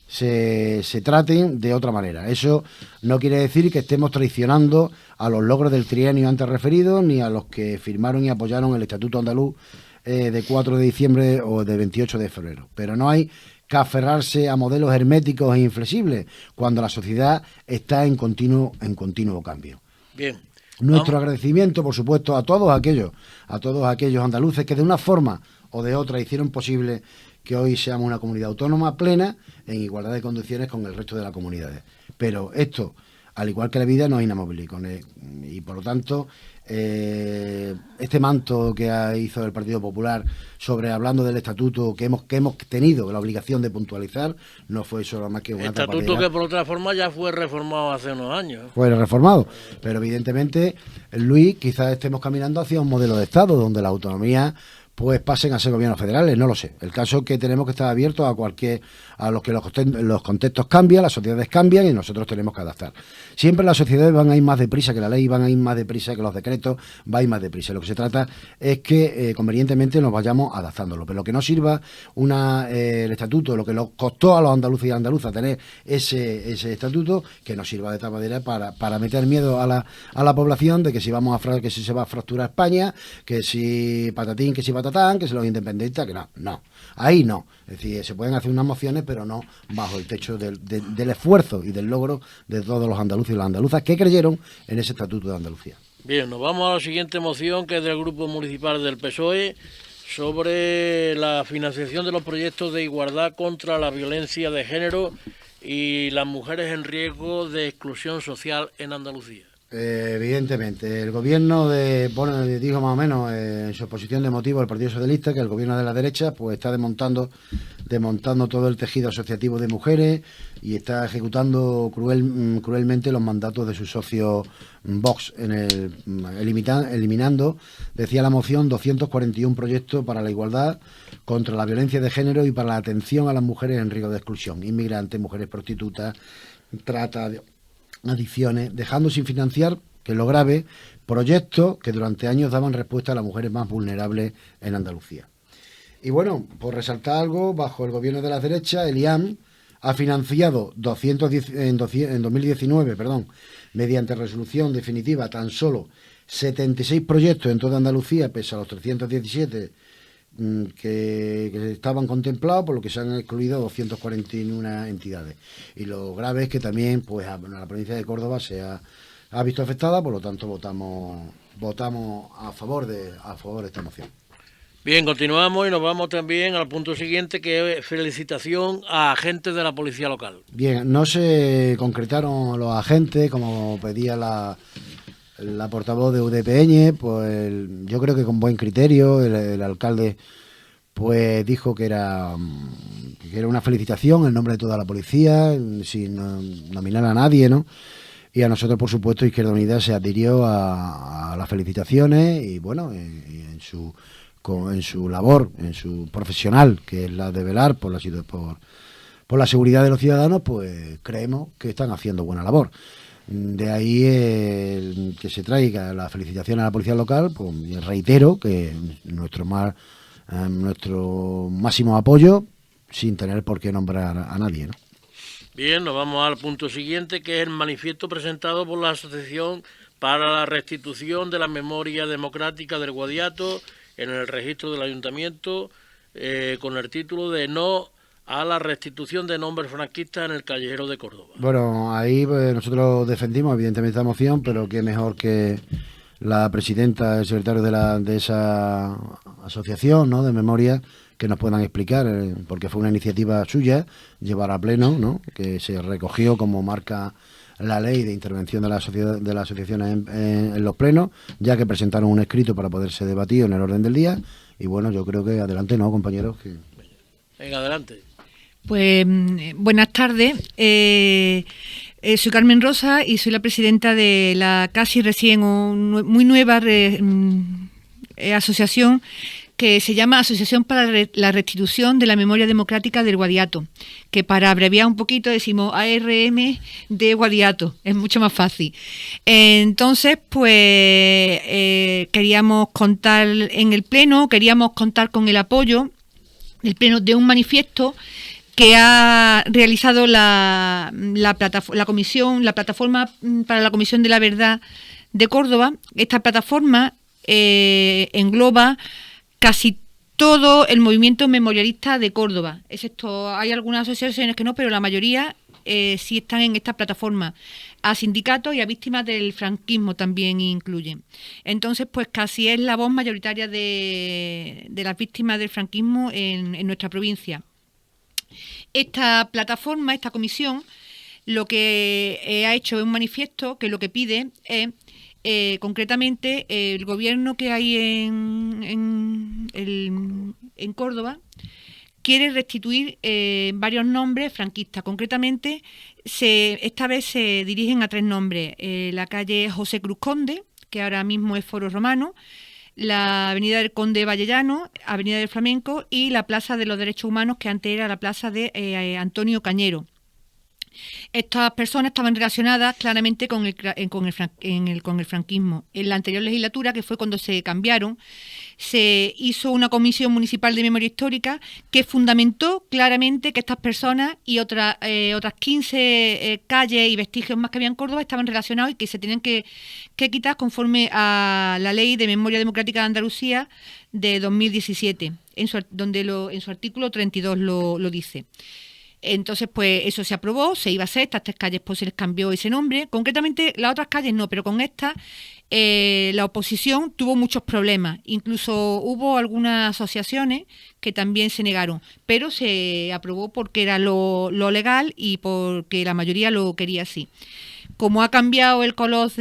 se traten de otra manera. Eso no quiere decir que estemos traicionando a los logros del trienio antes referido, ni a los que firmaron y apoyaron el Estatuto Andaluz de 4 de diciembre o de 28 de febrero. Pero no hay que aferrarse a modelos herméticos e inflexibles cuando la sociedad está en continuo cambio. Bien. Nuestro agradecimiento, por supuesto, a todos aquellos andaluces que de una forma o de otra hicieron posible que hoy seamos una comunidad autónoma plena en igualdad de condiciones con el resto de las comunidades. Pero esto, al igual que la vida, no es inamovible y por lo tanto este manto que hizo el Partido Popular sobre hablando del estatuto que hemos tenido la obligación de puntualizar no fue solo más que una estatuto tapadera. Que por otra forma ya fue reformado hace unos años. Fue reformado, pero evidentemente, Luis, quizás estemos caminando hacia un modelo de Estado donde la autonomía pues pasen a ser gobiernos federales, no lo sé. El caso es que tenemos que estar abiertos a los que los contextos cambian, las sociedades cambian y nosotros tenemos que adaptar. Siempre las sociedades van a ir más deprisa que la ley, van a ir más deprisa que los decretos, va a ir más deprisa. Lo que se trata es que convenientemente nos vayamos adaptándolo. Pero lo que no sirva el estatuto, lo que nos costó a los andaluces y andaluzas tener ese estatuto, que nos sirva de tapadera para meter miedo a la población de que si que si se va a fracturar España, que si patatín, que si patatán, que si los independentistas, que no. Ahí no. Es decir, se pueden hacer unas mociones, pero no bajo el techo del esfuerzo y del logro de todos los andaluces y las andaluzas que creyeron en ese estatuto de Andalucía. Bien, nos vamos a la siguiente moción, que es del Grupo Municipal del PSOE, sobre la financiación de los proyectos de igualdad contra la violencia de género y las mujeres en riesgo de exclusión social en Andalucía. Evidentemente, el gobierno dijo más o menos en su exposición de motivos el Partido Socialista que el gobierno de la derecha pues está desmontando todo el tejido asociativo de mujeres y está ejecutando cruelmente los mandatos de sus socios Vox, eliminando, decía la moción, 241 proyectos para la igualdad, contra la violencia de género y para la atención a las mujeres en riesgo de exclusión, inmigrantes, mujeres prostitutas, trata de adicciones, dejando sin financiar, que es lo grave, proyectos que durante años daban respuesta a las mujeres más vulnerables en Andalucía. Y bueno, por resaltar algo, bajo el gobierno de la derecha, el IAM ha financiado en 2019, mediante resolución definitiva, tan solo 76 proyectos en toda Andalucía, pese a los 317 que estaban contemplados, por lo que se han excluido 241 entidades. Y lo grave es que también pues la provincia de Córdoba se ha visto afectada, por lo tanto votamos a favor de esta moción. Bien, continuamos y nos vamos también al punto siguiente, que es felicitación a agentes de la policía local. Bien, no se concretaron los agentes como pedía la portavoz de UDPN, pues yo creo que con buen criterio el alcalde pues dijo que era una felicitación en nombre de toda la policía, sin nominar a nadie, ¿no? Y a nosotros, por supuesto, Izquierda Unida se adhirió a las felicitaciones y bueno, en su labor, en su profesional, que es la de velar por la seguridad de los ciudadanos, pues creemos que están haciendo buena labor. De ahí que se traiga la felicitación a la policía local, pues reitero que nuestro máximo apoyo, sin tener por qué nombrar a nadie, ¿no? Bien, nos vamos al punto siguiente, que es el manifiesto presentado por la Asociación para la Restitución de la Memoria Democrática del Guadiato en el registro del Ayuntamiento, con el título de No a la restitución de nombres franquistas en el Callejero de Córdoba. Bueno, ahí pues, nosotros defendimos evidentemente esta moción, pero qué mejor que la presidenta, el secretario de esa asociación, ¿no?, de memoria, que nos puedan explicar, porque fue una iniciativa suya, llevar a pleno, ¿no?, que se recogió como marca la ley de intervención de las asociaciones en los plenos, ya que presentaron un escrito para poderse debatir en el orden del día, y bueno, yo creo que adelante, ¿no, compañeros? Venga, adelante. Pues buenas tardes, soy Carmen Rosa y soy la presidenta de la casi recién muy nueva asociación que se llama Asociación para la Restitución de la Memoria Democrática del Guadiato, que para abreviar un poquito decimos ARM de Guadiato, es mucho más fácil. Entonces, pues queríamos contar en el Pleno, queríamos contar con el apoyo del Pleno de un manifiesto que ha realizado la plataforma para la Comisión de la Verdad de Córdoba. Esta plataforma engloba casi todo el movimiento memorialista de Córdoba, excepto hay algunas asociaciones que no, pero la mayoría sí están en esta plataforma. A sindicatos y a víctimas del franquismo también incluyen. Entonces, pues casi es la voz mayoritaria de las víctimas del franquismo en nuestra provincia. Esta plataforma, esta comisión, lo que ha hecho es un manifiesto que lo que pide es, concretamente, el gobierno que hay en Córdoba quiere restituir varios nombres franquistas. Concretamente, esta vez se dirigen a 3 nombres. La calle José Cruz Conde, que ahora mismo es Foro Romano, la Avenida del Conde Vallellano, Avenida del Flamenco y la Plaza de los Derechos Humanos, que antes era la Plaza de Antonio Cañero. Estas personas estaban relacionadas claramente con el franquismo. En la anterior legislatura, que fue cuando se cambiaron, se hizo una comisión municipal de memoria histórica que fundamentó claramente que estas personas y otras 15 calles y vestigios más que había en Córdoba estaban relacionados y que se tenían que quitar conforme a la Ley de Memoria Democrática de Andalucía de 2017, en su artículo 32 lo dice. Entonces, pues eso se aprobó, se iba a hacer, estas 3 calles pues se les cambió ese nombre. Concretamente, las otras calles no, pero con esta la oposición tuvo muchos problemas. Incluso hubo algunas asociaciones que también se negaron, pero se aprobó porque era lo legal y porque la mayoría lo quería así. Como ha cambiado el color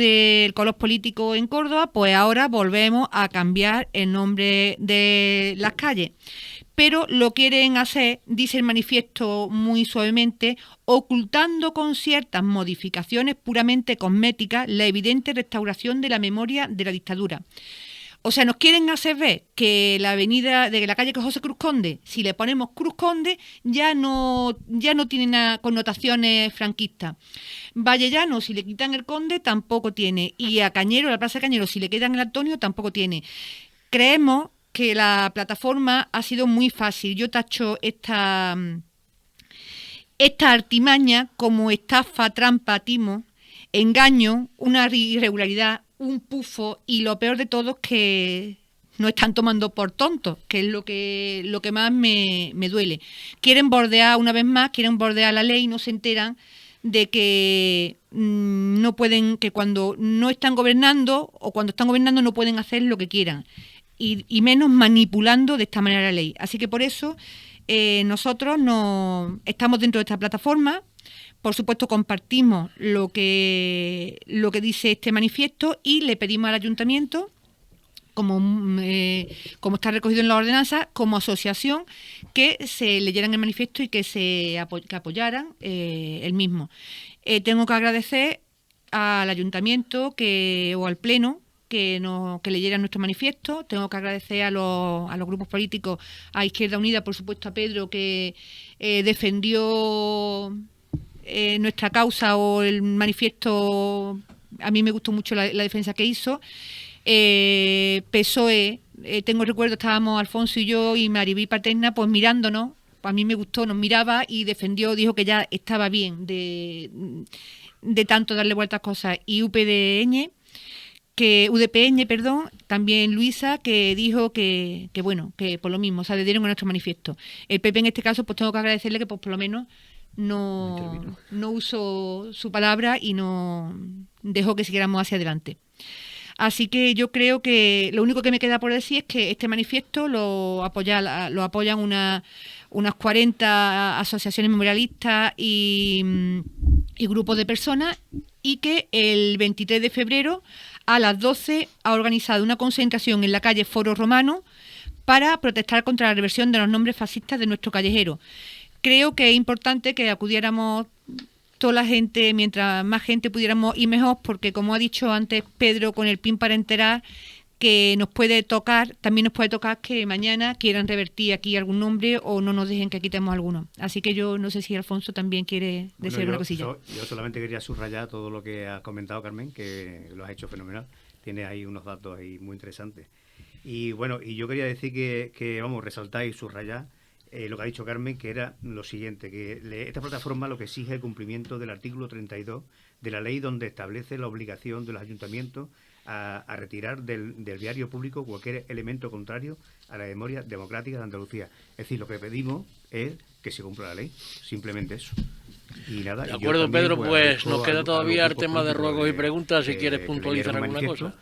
político en Córdoba, pues ahora volvemos a cambiar el nombre de las calles. Pero lo quieren hacer, dice el manifiesto muy suavemente, ocultando con ciertas modificaciones puramente cosméticas la evidente restauración de la memoria de la dictadura. O sea, nos quieren hacer ver que la avenida de la calle José Cruz Conde, si le ponemos Cruz Conde, ya no tiene connotaciones franquistas. Vallellano, si le quitan el Conde, tampoco tiene. Y a Cañero, la Plaza de Cañero, si le quitan el Antonio, tampoco tiene. Creemos que la plataforma ha sido muy fácil. Yo tacho esta artimaña como estafa, trampa, timo, engaño, una irregularidad, un pufo y lo peor de todo es que no están tomando por tontos, que es lo que más me duele. Quieren bordear una vez más, quieren bordear la ley y no se enteran de que no pueden, que cuando no están gobernando o cuando están gobernando no pueden hacer lo que quieran. Y menos manipulando de esta manera la ley. Así que por eso nosotros estamos dentro de esta plataforma. Por supuesto compartimos lo que dice este manifiesto y le pedimos al ayuntamiento, como está recogido en la ordenanza, como asociación, que se leyeran el manifiesto y que apoyaran el mismo. Tengo que agradecer al ayuntamiento o al pleno que leyeran nuestro manifiesto. Tengo que agradecer a los grupos políticos, a Izquierda Unida, por supuesto a Pedro, que defendió nuestra causa o el manifiesto. A mí me gustó mucho la defensa que hizo. PSOE, tengo recuerdo, estábamos Alfonso y yo y Maribí Paterna pues mirándonos. A mí me gustó, nos miraba y defendió, dijo que ya estaba bien de tanto darle vueltas a cosas. Y UDPN, también Luisa, que dijo que bueno, que por lo mismo, o sea, le dieron a nuestro manifiesto. El PP en este caso, pues tengo que agradecerle que pues por lo menos no usó su palabra y no dejó que siguiéramos hacia adelante. Así que yo creo que lo único que me queda por decir es que este manifiesto lo apoyan unas 40 asociaciones memorialistas y grupos de personas, y que el 23 de febrero a las 12 ha organizado una concentración en la calle Foro Romano para protestar contra la reversión de los nombres fascistas de nuestro callejero. Creo que es importante que acudiéramos toda la gente, mientras más gente pudiéramos ir mejor, porque como ha dicho antes Pedro con el PIN para enterar, que nos puede tocar, también nos puede tocar que mañana quieran revertir aquí algún nombre o no nos dejen que quitemos alguno. Así que yo no sé si Alfonso también quiere decir una cosilla. Yo solamente quería subrayar todo lo que ha comentado Carmen, que lo has hecho fenomenal. Tienes ahí unos datos ahí muy interesantes. Y bueno, y yo quería decir que vamos, resaltar y subrayar lo que ha dicho Carmen, que era lo siguiente, que esta plataforma lo que exige el cumplimiento del artículo 32 de la ley, donde establece la obligación de los ayuntamientos a retirar del diario público cualquier elemento contrario a la memoria democrática de Andalucía. Es decir, lo que pedimos es que se cumpla la ley, simplemente eso. Y nada, de acuerdo, Pedro, pues nos queda todavía el tema de ruegos y preguntas, si quieres puntualizar alguna cosa.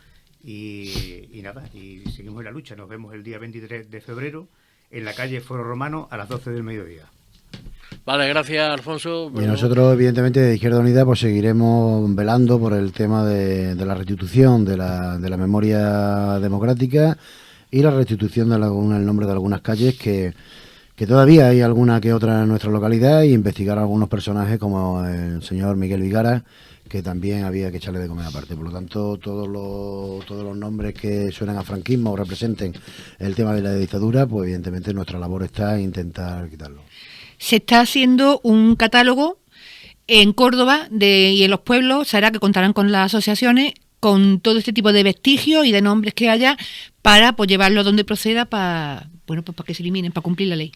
Y nada, y seguimos en la lucha. Nos vemos el día 23 de febrero en la calle Foro Romano a las 12 del mediodía. Vale, gracias, Alfonso. Y nosotros, evidentemente, de Izquierda Unida, pues seguiremos velando por el tema de la restitución de la memoria democrática y la restitución de el nombre de algunas calles que todavía hay alguna que otra en nuestra localidad, y investigar a algunos personajes como el señor Miguel Vigara, que también había que echarle de comer aparte. Por lo tanto, todos los nombres que suenan a franquismo o representen el tema de la dictadura, pues evidentemente nuestra labor está en intentar quitarlo. Se está haciendo un catálogo en Córdoba y en los pueblos, será que contarán con las asociaciones, con todo este tipo de vestigios y de nombres que haya, para pues llevarlo a donde proceda, para que se eliminen, para cumplir la ley.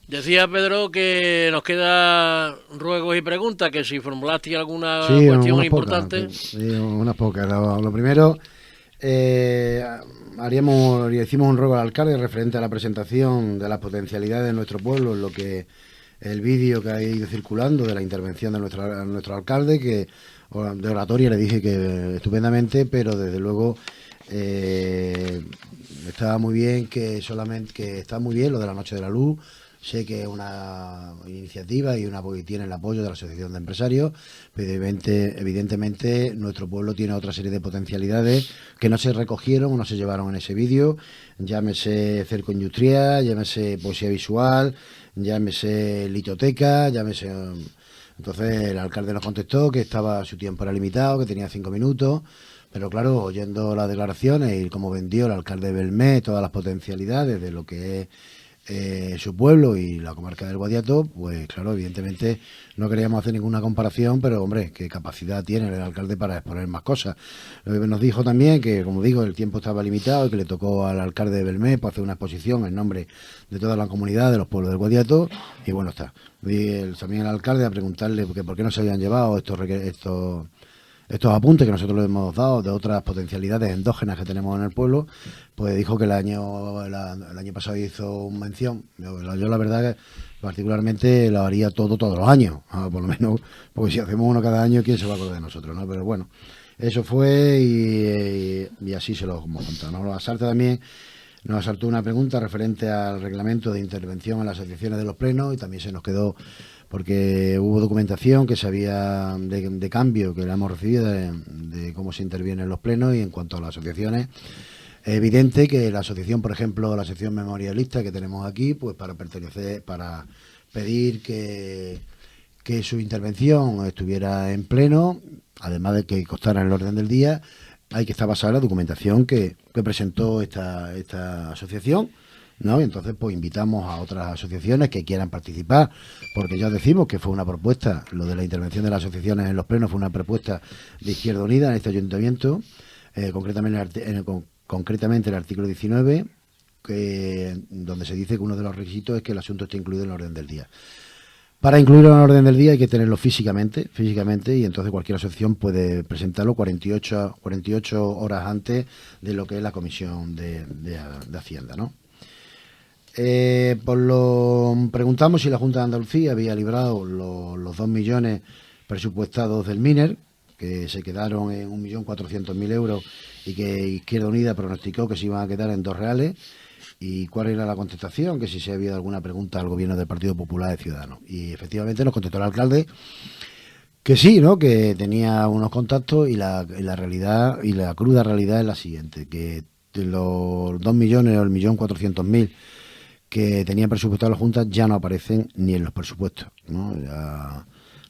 Decía Pedro que nos queda ruegos y preguntas, que si formulaste alguna sí, cuestión importante. Sí, unas pocas. Lo primero, hicimos un ruego al alcalde referente a la presentación de las potencialidades de nuestro pueblo, en lo que el vídeo que ha ido circulando de la intervención de nuestro alcalde, que de oratoria le dije que estupendamente, pero desde luego estaba muy bien que está muy bien lo de la Noche de la Luz. Sé que es una iniciativa y tiene el apoyo de la Asociación de Empresarios, pero evidentemente nuestro pueblo tiene otra serie de potencialidades que no se recogieron o no se llevaron en ese vídeo. Llámese cerco industrial, llámese poesía visual, llámese litoteca, llámese... Entonces el alcalde nos contestó que su tiempo era limitado, que tenía 5 minutos, pero claro, oyendo las declaraciones y cómo vendió el alcalde de Belmé todas las potencialidades de lo que es su pueblo y la comarca del Guadiato, pues claro, evidentemente no queríamos hacer ninguna comparación, pero hombre, qué capacidad tiene el alcalde para exponer más cosas. Nos dijo también que, como digo, el tiempo estaba limitado y que le tocó al alcalde de Belmé para hacer una exposición en nombre de toda la comunidad de los pueblos del Guadiato, y bueno, está. También el alcalde a preguntarle por qué no se habían llevado estos apuntes que nosotros le hemos dado de otras potencialidades endógenas que tenemos en el pueblo. Pues dijo que el año pasado hizo una mención. Yo la verdad que particularmente lo haría todos los años, por lo menos, porque si hacemos uno cada año, ¿quién se va a acordar de nosotros? ¿No? Pero bueno, eso fue y así se lo hemos contado. Nos asaltó una pregunta referente al reglamento de intervención en las asociaciones de los plenos, y también se nos quedó porque hubo documentación que se había de cambio que la hemos recibido de cómo se interviene en los plenos. Y en cuanto a las asociaciones, es evidente que la asociación, por ejemplo, la sección memorialista que tenemos aquí, pues para pedir que su intervención estuviera en pleno, además de que constara en el orden del día, hay que estar basada en la documentación que presentó esta asociación, ¿no? Y entonces pues invitamos a otras asociaciones que quieran participar, porque ya os decimos que fue una propuesta, lo de la intervención de las asociaciones en los plenos fue una propuesta de Izquierda Unida en este ayuntamiento, concretamente el artículo 19, donde se dice que uno de los requisitos es que el asunto esté incluido en el orden del día. Para incluirlo en el orden del día hay que tenerlo físicamente, y entonces cualquier asociación puede presentarlo 48 horas antes de lo que es la Comisión de Hacienda, ¿no? Preguntamos si la Junta de Andalucía había librado los 2 millones presupuestados del MINER, que se quedaron en 1.400.000 euros y que Izquierda Unida pronosticó que se iban a quedar en 2 reales. ¿Y cuál era la contestación? Que si se había alguna pregunta al gobierno del Partido Popular de Ciudadanos. Y efectivamente nos contestó el alcalde que sí, ¿no? Que tenía unos contactos, y la realidad y la cruda realidad es la siguiente, que de los 2 millones o el 1.400.000 que tenía presupuestado la Junta ya no aparecen ni en los presupuestos, ¿no?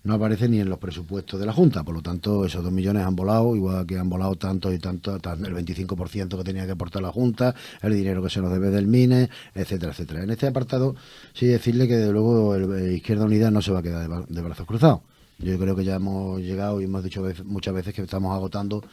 no aparece ni en los presupuestos de la Junta. Por lo tanto, esos 2 millones han volado, igual que han volado tanto y tanto, el 25% que tenía que aportar la Junta, el dinero que se nos debe del MINE, etcétera, etcétera. En este apartado, sí decirle que, desde luego, Izquierda Unida no se va a quedar de brazos cruzados. Yo creo que ya hemos llegado y hemos dicho muchas veces que estamos agotando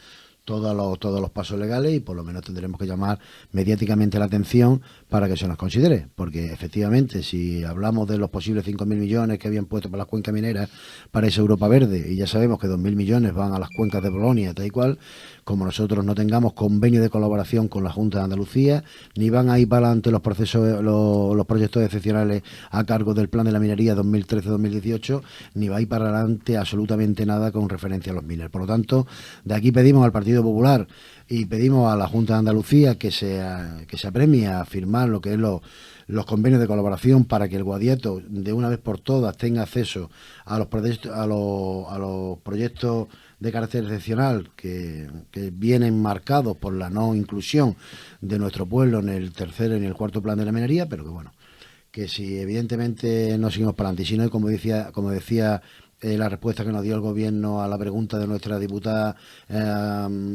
todos los pasos legales y por lo menos tendremos que llamar mediáticamente la atención para que se nos considere, porque efectivamente si hablamos de los posibles 5.000 millones que habían puesto para las cuencas mineras para esa Europa Verde y ya sabemos que 2.000 millones van a las cuencas de Polonia, tal y cual, como nosotros no tengamos convenio de colaboración con la Junta de Andalucía, ni van a ir para adelante los proyectos excepcionales a cargo del Plan de la Minería 2013-2018, ni va a ir para adelante absolutamente nada con referencia a los miners. Por lo tanto, de aquí pedimos al Partido Popular y pedimos a la Junta de Andalucía que se apremie a firmar lo que es los convenios de colaboración para que el Guadiato de una vez por todas tenga acceso a los proyectos de carácter excepcional que vienen marcados por la no inclusión de nuestro pueblo en el tercer y en el cuarto plan de la minería, pero que bueno, que si evidentemente no seguimos para adelante, sino como decía la respuesta que nos dio el gobierno a la pregunta de nuestra diputada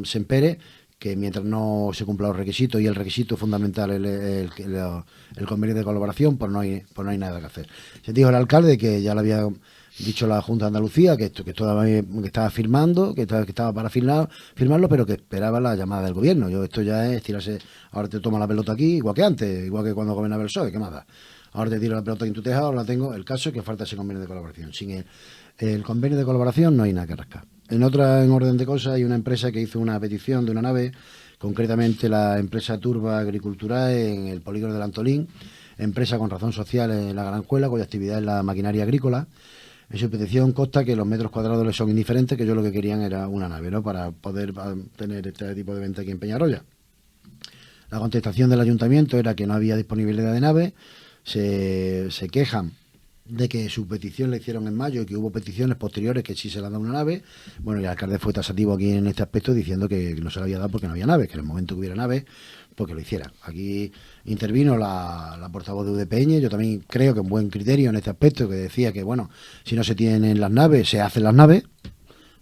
Sempere, que mientras no se cumplan los requisitos, y el requisito fundamental el convenio de colaboración, pues no hay nada que hacer. Se dijo el alcalde que ya le había dicho la Junta de Andalucía que estaba firmando, que estaba para firmarlo, pero que esperaba la llamada del gobierno. Esto ya es tirarse, ahora te toma la pelota aquí, igual que antes, igual que cuando gobernaba el PSOE, ¿qué más da? Ahora te tiro la pelota en tu tejado, ahora la tengo. El caso es que falta ese convenio de colaboración. Sin el convenio de colaboración no hay nada que rascar. En orden de cosas, hay una empresa que hizo una petición de una nave, concretamente la empresa Turba Agricultura en el polígono del Antolín, empresa con razón social en la Granjuela, cuya actividad es la maquinaria agrícola. En su petición consta que los metros cuadrados les son indiferentes, que ellos lo que querían era una nave, ¿no?, para poder tener este tipo de venta aquí en Peñarroya. La contestación del ayuntamiento era que no había disponibilidad de nave. Se quejan de que su petición la hicieron en mayo y que hubo peticiones posteriores que sí se le ha dado una nave. Bueno, y el alcalde fue tasativo aquí en este aspecto, diciendo que no se le había dado porque no había nave, que en el momento que hubiera nave, pues que lo hiciera. Aquí intervino la portavoz de UDPN, yo también creo que un buen criterio en este aspecto, que decía que, bueno, si no se tienen las naves, se hacen las naves.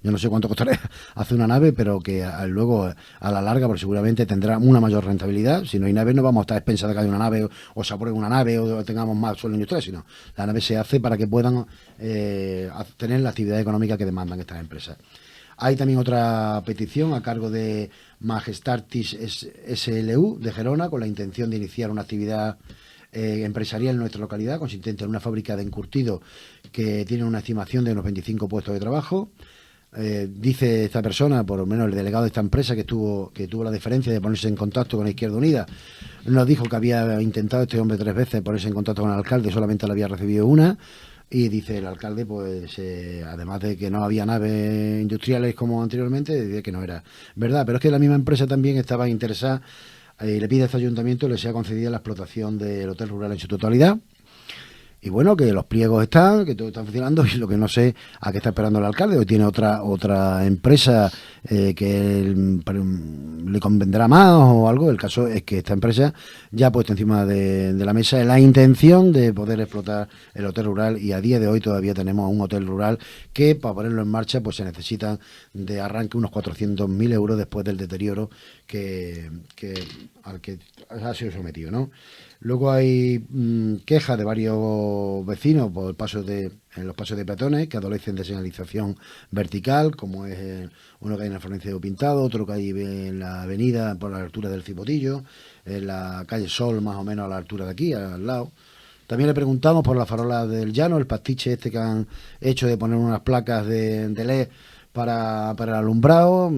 Yo no sé cuánto costaría hacer una nave, pero que luego a la larga pues seguramente tendrá una mayor rentabilidad. Si no hay nave, no vamos a estar expensas de que haya una nave o se apruebe una nave o tengamos más suelo industrial, sino la nave se hace para que puedan tener la actividad económica que demandan estas empresas. Hay también otra petición a cargo de Majestartis SLU de Gerona, con la intención de iniciar una actividad empresarial en nuestra localidad, consistente en una fábrica de encurtido que tiene una estimación de unos 25 puestos de trabajo. Dice esta persona, por lo menos el delegado de esta empresa, que tuvo la deferencia de ponerse en contacto con la Izquierda Unida, nos dijo que había intentado este hombre 3 veces ponerse en contacto con el alcalde, solamente le había recibido una. Y dice el alcalde, pues además de que no había naves industriales como anteriormente, decía que no era verdad. Pero es que la misma empresa también estaba interesada y le pide a este ayuntamiento que le sea concedida la explotación del hotel rural en su totalidad. Y bueno, que los pliegos están, que todo está funcionando, y lo que no sé a qué está esperando el alcalde. Hoy tiene otra empresa que le convendrá más o algo. El caso es que esta empresa ya ha puesto encima de la mesa la intención de poder explotar el hotel rural, y a día de hoy todavía tenemos un hotel rural que para ponerlo en marcha pues se necesitan de arranque unos 400.000 euros después del deterioro al que ha sido sometido, ¿no? Luego hay quejas de varios vecinos por en los pasos de peatones que adolecen de señalización vertical, como es uno que hay en la Florencia de Pintado, otro que hay en la avenida por la altura del Cipotillo, en la calle Sol más o menos a la altura de aquí, al lado. También le preguntamos por la farola del Llano, el pastiche que han hecho de poner unas placas de LED para el alumbrado.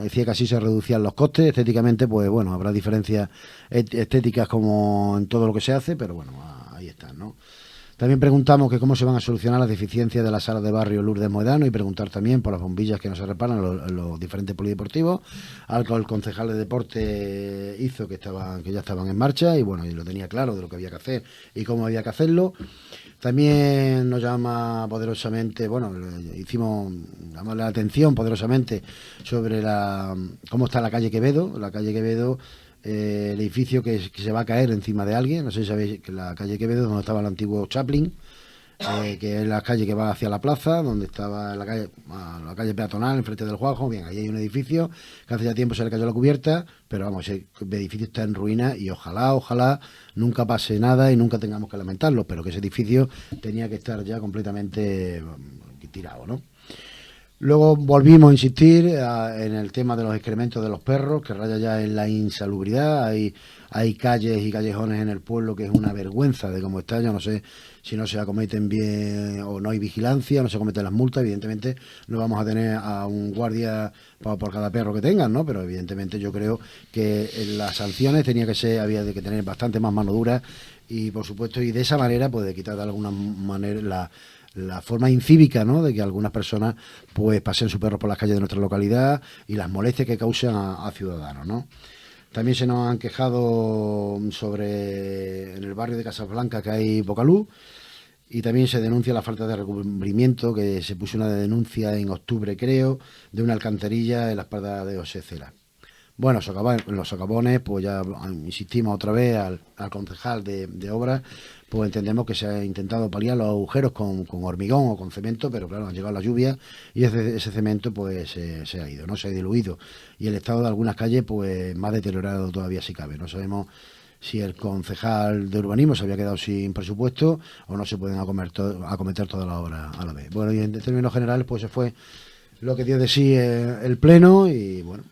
Decía que así se reducían los costes. Estéticamente, pues bueno, habrá diferencias estéticas como en todo lo que se hace, pero bueno, ahí están, ¿no? También preguntamos que cómo se van a solucionar las deficiencias de la sala de barrio Lourdes Moedano, y preguntar también por las bombillas que no se reparan en los diferentes polideportivos. Algo el concejal de deporte hizo que ya estaban en marcha, y bueno, y lo tenía claro de lo que había que hacer y cómo había que hacerlo. También nos llama poderosamente, llamamos la atención poderosamente sobre cómo está la calle Quevedo. La calle Quevedo, el edificio que se va a caer encima de alguien. No sé si sabéis que la calle Quevedo, donde estaba el antiguo Chaplin, que es la calle que va hacia la plaza, donde estaba la calle peatonal, enfrente del Juanjo. Bien, ahí hay un edificio que hace ya tiempo se le cayó la cubierta, pero vamos, ese edificio está en ruina y ojalá nunca pase nada y nunca tengamos que lamentarlo, pero que ese edificio tenía que estar ya completamente tirado, ¿no? Luego volvimos a insistir en el tema de los excrementos de los perros, que raya ya en la insalubridad. Hay calles y callejones en el pueblo que es una vergüenza de cómo está. Yo no sé si no se acometen bien o no hay vigilancia, no se cometen las multas. Evidentemente no vamos a tener a un guardia por cada perro que tengan, ¿no? Pero evidentemente yo creo que las sanciones había que tener bastante más mano dura y, por supuesto, y de esa manera puede quitar de alguna manera la forma incívica, ¿no?, de que algunas personas pues pasen sus perros por las calles de nuestra localidad y las molestias que causan a ciudadanos, ¿no? También se nos han quejado en el barrio de Casablanca que hay poca luz, y también se denuncia la falta de recubrimiento, que se puso una denuncia en octubre, creo, de una alcantarilla en la espalda de José Cela. Bueno, los socavones, pues ya insistimos otra vez al concejal de obras, pues entendemos que se ha intentado paliar los agujeros con hormigón o con cemento, pero claro, han llegado las lluvias y ese cemento pues se ha ido, no se ha diluido. Y el estado de algunas calles pues más deteriorado todavía si cabe. No sabemos si el concejal de urbanismo se había quedado sin presupuesto o no se pueden acometer todas las obras a la vez. Bueno, y en términos generales pues se fue lo que dio de sí el pleno y bueno,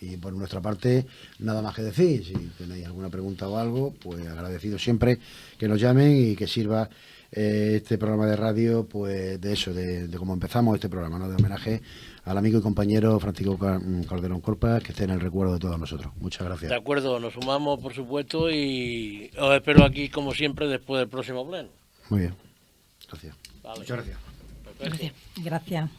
y por nuestra parte nada más que decir. Si tenéis alguna pregunta o algo, pues agradecido siempre que nos llamen y que sirva este programa de radio pues de eso, de cómo empezamos este programa, ¿no?, de homenaje al amigo y compañero Francisco Calderón Corpas, que esté en el recuerdo de todos nosotros. Muchas gracias. De acuerdo, nos sumamos por supuesto y os espero aquí como siempre después del próximo pleno. Muy bien, gracias. Vale. Muchas gracias. Perfecto. Gracias.